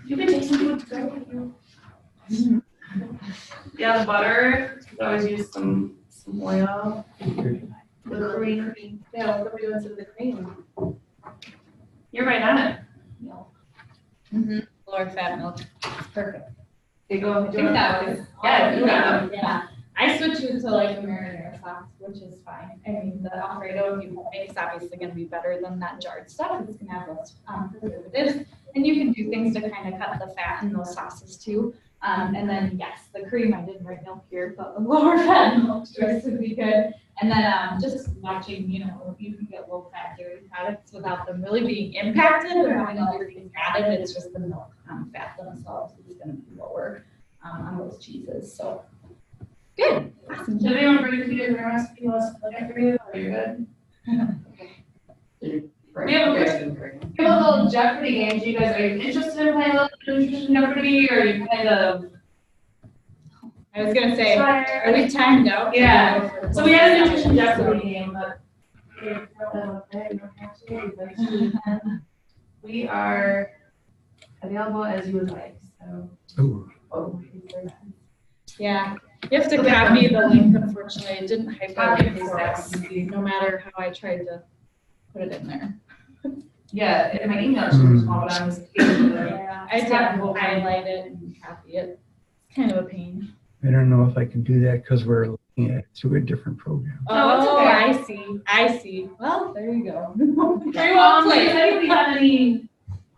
You can take some food to go with you. Yeah, the butter. We always use some oil. The cream. Yeah, what are we doing instead of the cream? You're right on it. Lower fat milk. Perfect. They go. I think that was. Yeah, you got them. Yeah. I switched it to like a marinara sauce, which is fine. I mean, the Alfredo, if you make, is obviously going to be better than that jarred stuff. It's going to have less preservatives. And you can do things to kind of cut the fat in those sauces too. And then, yes, the cream, I didn't write milk here, but the lower fat milk choice would be good. And then just watching, you can get low fat dairy products without them really being impacted or having other things added. It's just the milk fat themselves is going to be lower on those cheeses. So good. Awesome. Did anyone bring to you the recipe? Let's look at it. Are you good? We have a little Jeopardy game. You guys, are you interested in playing a little nutrition Jeopardy, or are you kind of? I was gonna say, are we timed out? Yeah. So we had a nutrition Jeopardy game, but we are available as you would like. So. Yeah. You have to copy the link. Unfortunately, it didn't hyperlink for us. No matter how I tried to put it in there. Yeah, in my email, she was small, but I was. Yeah, I have to highlight it and copy it. It's kind of a pain. I don't know if I can do that because we're looking at it through a different program. Oh, okay. I see. Well, there you go. Very well played. If anybody had any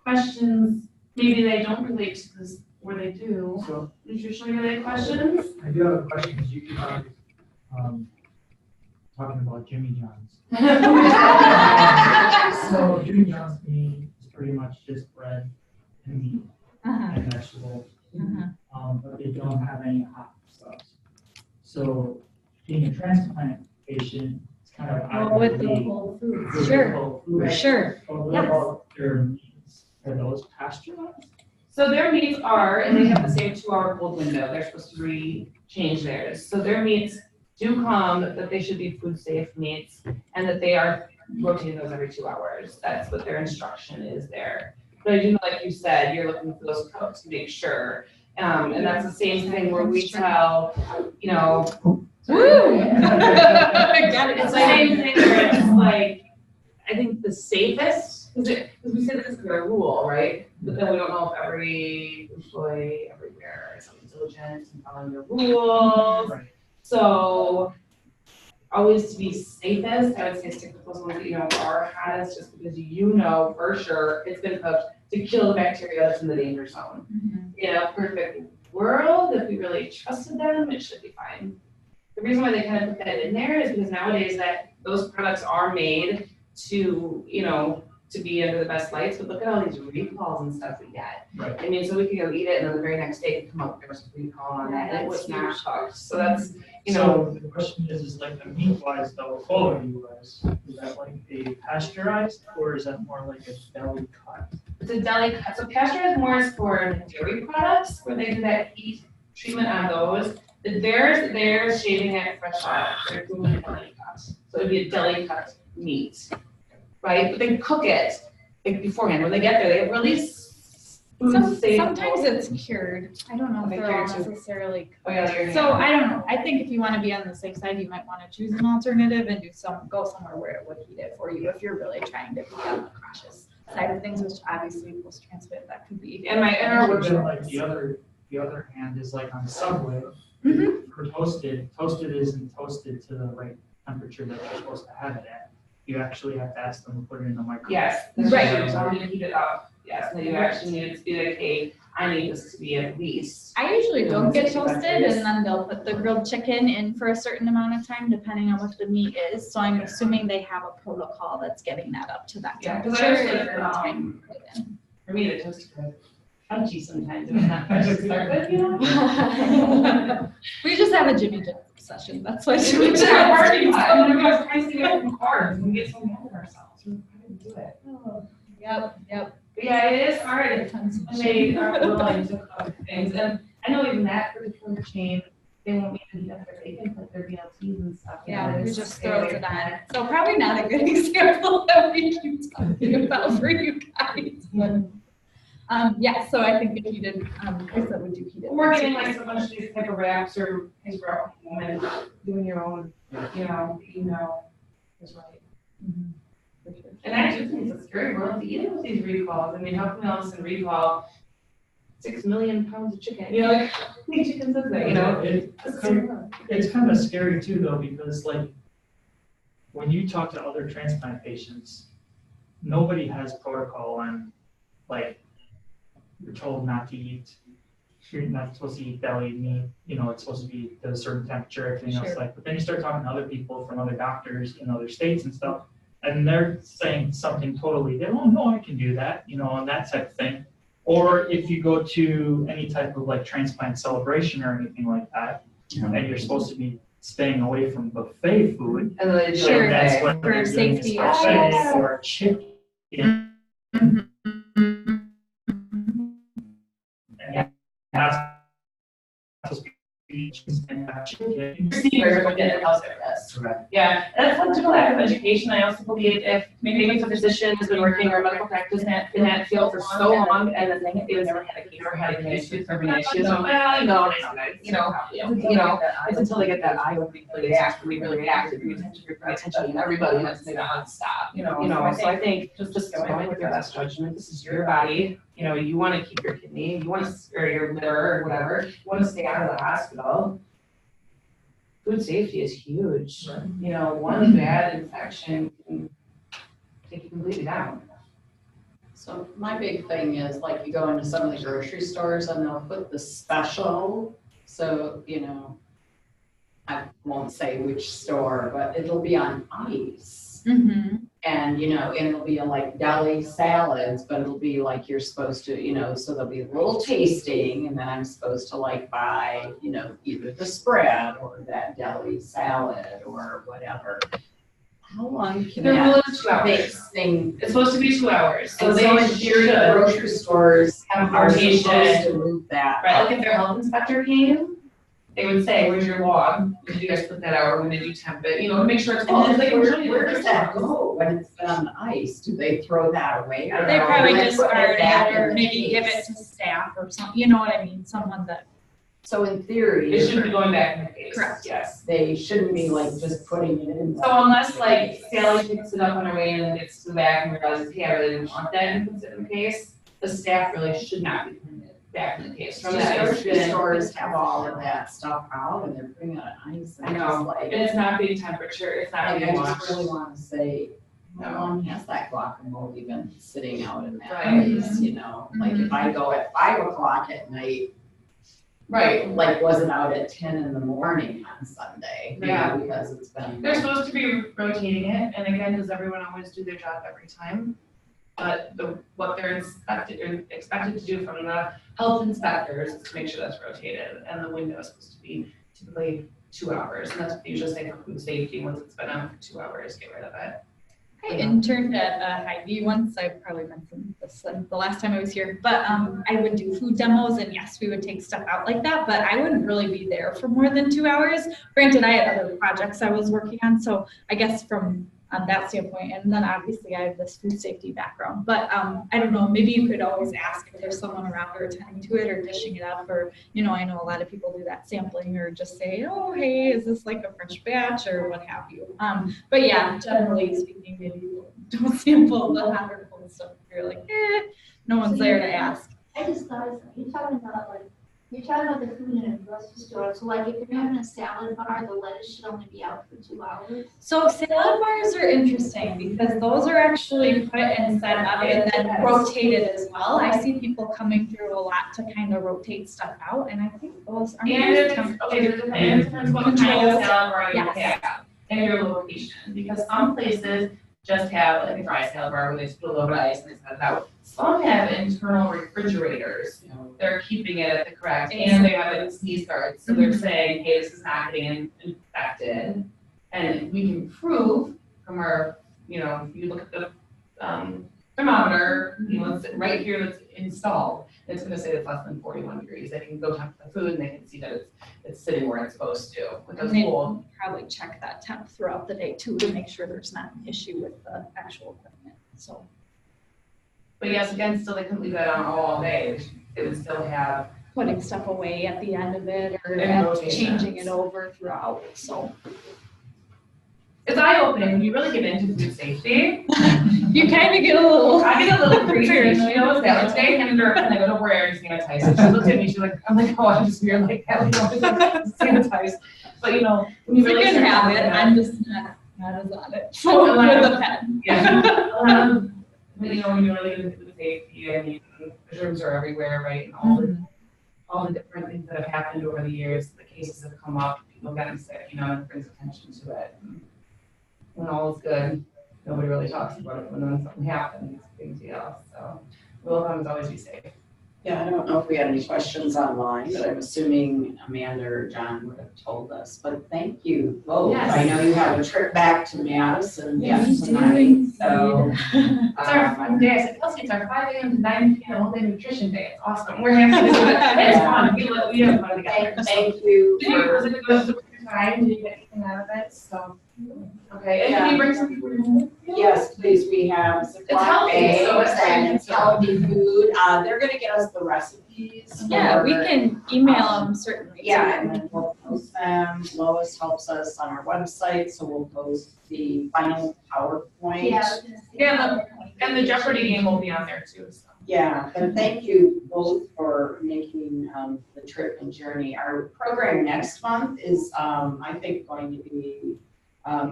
questions, maybe they don't relate to this, or they do. So Nutritionally related questions? I do have a question because you are talking about Jimmy John's. So Jimmy John's meat is pretty much just bread and meat and vegetables, but they don't have any hot stuff. So being a transplant patient, it's kind of out with the whole foods. Sure. But what about their meats? Are those pasteurized? So their meats are, and they have the same 2-hour cold window. They're supposed to change theirs. So their meats do come that they should be food safe meats and that they are rotating those every 2 hours. That's what their instruction is there. But I do know, like you said, you're looking for those cooks to make sure. And that's the same thing where we tell, Woo! It's the same thing where it's like, I think the safest, because we say this is our rule, right? But then we don't know if every employee everywhere is diligent and following the rules. Right. So always to be safest, I would say stick with those ones that are hottest, just because for sure it's been cooked to kill the bacteria that's in the danger zone. Perfect world, if we really trusted them, it should be fine. The reason why they kind of put that in there is because nowadays that those products are made to, to be under the best lights, but look at all these recalls and stuff we get. Right. I mean, so we could go eat it and then the very next day it could come up, there was a recall on that, and it was not cooked. So that's, So the question is like the meat wise though, quality wise, is that like a pasteurized or is that more like a deli cut? it's a deli cut. So pasteurized more is for dairy products where they do that heat treatment on those. They're shaving it fresh out. They're doing a deli cut. So it'd be a deli cut meat, right? But they cook it beforehand. When they get there, they really food safe. Sometimes it's cured. I don't know if Okay, they're all cured too. necessarily. Oh, yeah, you're So I don't know. I think if you want to be on the safe side, you might want to choose an alternative and go somewhere where it would heat it for you if you're really trying to be on the cautious side of things, which obviously post-transplant that could be. And my inner But would then, like the other hand is like on the subway, for toasted isn't toasted to the right temperature that you're supposed to have it at. You actually have to ask them to put it in the microwave. Yes. Right. So I'm gonna heat it up. Yes, and you actually need it to be like, hey, I need this to be at least. I usually don't get toasted, and then they'll put the grilled chicken in for a certain amount of time, depending on what the meat is. So I'm assuming they have a protocol that's getting that up to that Yeah, 'cause temperature. I was and like, time put in. For me, the toast is crunchy sometimes. It's not fresh to start with, you know? We just have a Jimmy Jim session. That's why We Jimmy should have a party Jim. lot, and we was trying to get from cars and get some of ourselves. We couldn't do it. Yep. But yeah, it is hard. And they aren't willing to cook things. And I know even that particular chain, they won't even heat up their bacon, put their BLTs and stuff. Yeah, we just throw it on. So probably not a good example that we keep talking about for you guys. But, yeah, so I think if you did, Chris, that would do heat it. Or getting like a bunch of these type of wraps or things for at home and doing your own, you know, is right. And I actually think it's a scary world to get with these recalls. I mean, how can all of a sudden recall 6 million pounds of chicken? You know, like, how many chickens is that, you know? It's kind of scary too, though, because like when you talk to other transplant patients, nobody has protocol on like you're told not to eat. You're not supposed to eat deli meat. You know, it's supposed to be at a certain temperature. Everything else like. But then you start talking to other people from other doctors in other states and stuff, and they're saying something totally different. Oh no, I can do that. You know, and that type of thing. Or if you go to any type of like transplant celebration or anything like that, and you're supposed to be staying away from buffet food, And then Sure, that's what for they're doing is safety buffet issues. or chicken. And that's supposed to be chicken. Receivers within the health service. Yeah, and that's like to lack of education. I also believe if maybe a physician has been working or medical practice in that field for so long and then they've never had a case, never had any issues, never had issues. So, well, no, it's until they get that eye opening, they actually really react, pay attention to everybody, and they don't want to stop. You know, so I think just going with your best judgment. This is your body. You know, you want to keep your kidney, you want to, or your liver or whatever, you want to stay out of the hospital. Food safety is huge. Right. You know, one bad infection can take you completely down. So my big thing is like you go into some of the grocery stores and they'll put the special, so, you know, I won't say which store, but it'll be on ice. Mm-hmm. And, you know, and it'll be like deli salads, but it'll be like you're supposed to, you know, so there'll be a little tasting and then I'm supposed to like buy, you know, either the spread or that deli salad or whatever. How long can The rule that is 2 hours. thing? It's supposed to be 2 hours, so And they so in should. theory, grocery stores Have are rotation. supposed to move that. Right, like if their health inspector came, they would say, where's your log? Did you guys put that out, or when did you temp it, you know, to make sure it's full. And It's then like, where does that go when it's been on the ice? Do they throw that away? I don't They know. probably Like, discard put back it or in the maybe give it case. to staff or something, you know what I mean, someone that. So in theory. It shouldn't be going back in the case. Correct. Yes. They shouldn't be like just putting it in. So unless like Sally picks it up on her way and gets to the back and realizes, hey, I really didn't want that and puts it in the case, the staff really should not be putting it back in the case. From that, it's Grocery been. stors have all of that stuff out and they're putting it on ice. I know, Like, and it's not being temperature, it's not I being just washed. really want to say, how No. long has that guacamole been sitting out in that Right. ice, you know? Like if I go at 5 o'clock at night, Right. like was it out at 10 in the morning on Sunday? You know, Yeah. because it's been. They're supposed to be rotating it, and again, does everyone always do their job every time? But what they're expected to do from the health inspectors is to make sure that's rotated, and the window is supposed to be typically 2 hours, and that's what they usually say for food safety, once it's been out for 2 hours, get rid of it. I interned at Hy-Vee once. I probably mentioned this like the last time I was here, but I would do food demos, and yes, we would take stuff out like that, but I wouldn't really be there for more than 2 hours. Granted, I had other projects I was working on, so I guess from that standpoint. And then obviously I have this food safety background, but I don't know, maybe you could always ask if there's someone around or attending to it or dishing it up, or, you know, I know a lot of people do that sampling or just say, oh, hey, is this like a fresh batch or what have you. But yeah, generally speaking, maybe don't sample the hot or cold stuff if you're like, no one's there to ask. I just thought of something. You're talking about the food in a grocery store. So like if you're having a salad bar, the lettuce should only be out for 2 hours. So salad bars are interesting because those are actually put and set up and then rotated as well. I see people coming through a lot to kind of rotate stuff out, and I think those are. And it depends what kind of salad bar you have and your location, because some places just have like a dry salad bar where they just put a little bit of ice and they set it out. Some have internal refrigerators. They're keeping it at the correct, and they have it in sneeze guards. So they're saying, hey, this is not getting infected. And we can prove from our, you know, if you look at the thermometer, you know, it's right here that's installed, it's gonna say it's less than 41 degrees. They can go temp the food and they can see that it's sitting where it's supposed to. Because cool. Probably check that temp throughout the day too to make sure there's not an issue with the actual equipment. So. But yes, again, still they couldn't leave that on all day. They would still have putting stuff away at the end of it or changing it over throughout. So it's eye-opening when you really get into food safety. You kind of get a little. I get a little crazy. She knows that. Like today, I handed her and I go, don't worry, I just sanitize. And she looked at me. She's like, I'm like, oh, I'm just weird like that. Like, sanitize. But you know, when you really have it, I'm just not as on it. So with a pen. Yeah. But you know, when you really get into food safety, I mean, the germs are everywhere, right? And all the different things that have happened over the years, the cases have come up, people getting sick, you know, and it brings attention to it. And when all is good, nobody really talks about it. When something happens, it's a big deal. So rule of thumb is always be safe. Yeah, I don't know if we had any questions online, but I'm assuming Amanda or John would have told us. But thank you both. Yes. I know you have a trip back to Madison tonight, so. It's our fun day. I said, Kelsey, it's our 5 a.m. to 9 p.m. all-day nutrition day. It's awesome. We're happy to do it. It's fun. We have fun together. Thank you. Was it a good time? Did you get anything out of it? So, okay. And can you bring some people in? Yes, please. We have supply bags and it's healthy food. They're going to get us the recipes. Yeah, we can email them certainly. Yeah, and then we'll post them. Lois helps us on our website, so we'll post the final PowerPoint. Yeah, and the Jeopardy game will be on there too. So. Yeah, but thank you both for making the trip and journey. Our program next month is, I think, going to be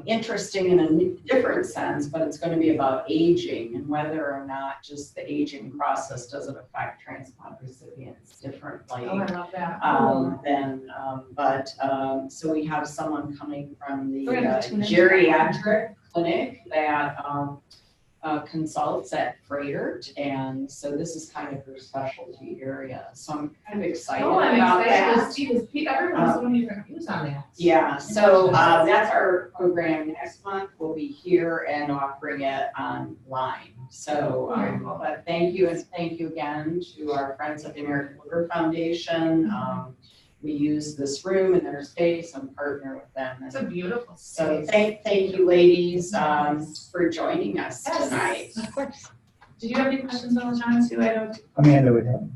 interesting in a different sense, but it's going to be about aging and whether or not just the aging process doesn't affect transplant recipients differently. Oh, I love that. So we have someone coming from the geriatric clinic that consults at Freighter, and so this is kind of her specialty area. So I'm kind of excited about that. Everyone has so many different views on that. Yeah, so that's our program next month. We'll be here and offering it online. So, but thank you, and thank you again to our friends at the American Liver Foundation. We use this room and their space and partner with them. It's a beautiful space. So thank you, ladies, for joining us tonight. Of course. Did you have any questions on John too? I don't. Amanda would have.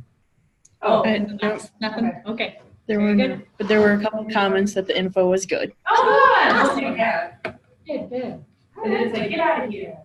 Oh, Nothing. Okay. There were a couple comments that the info was good. Oh, good. Good. And then it's like, get out of here.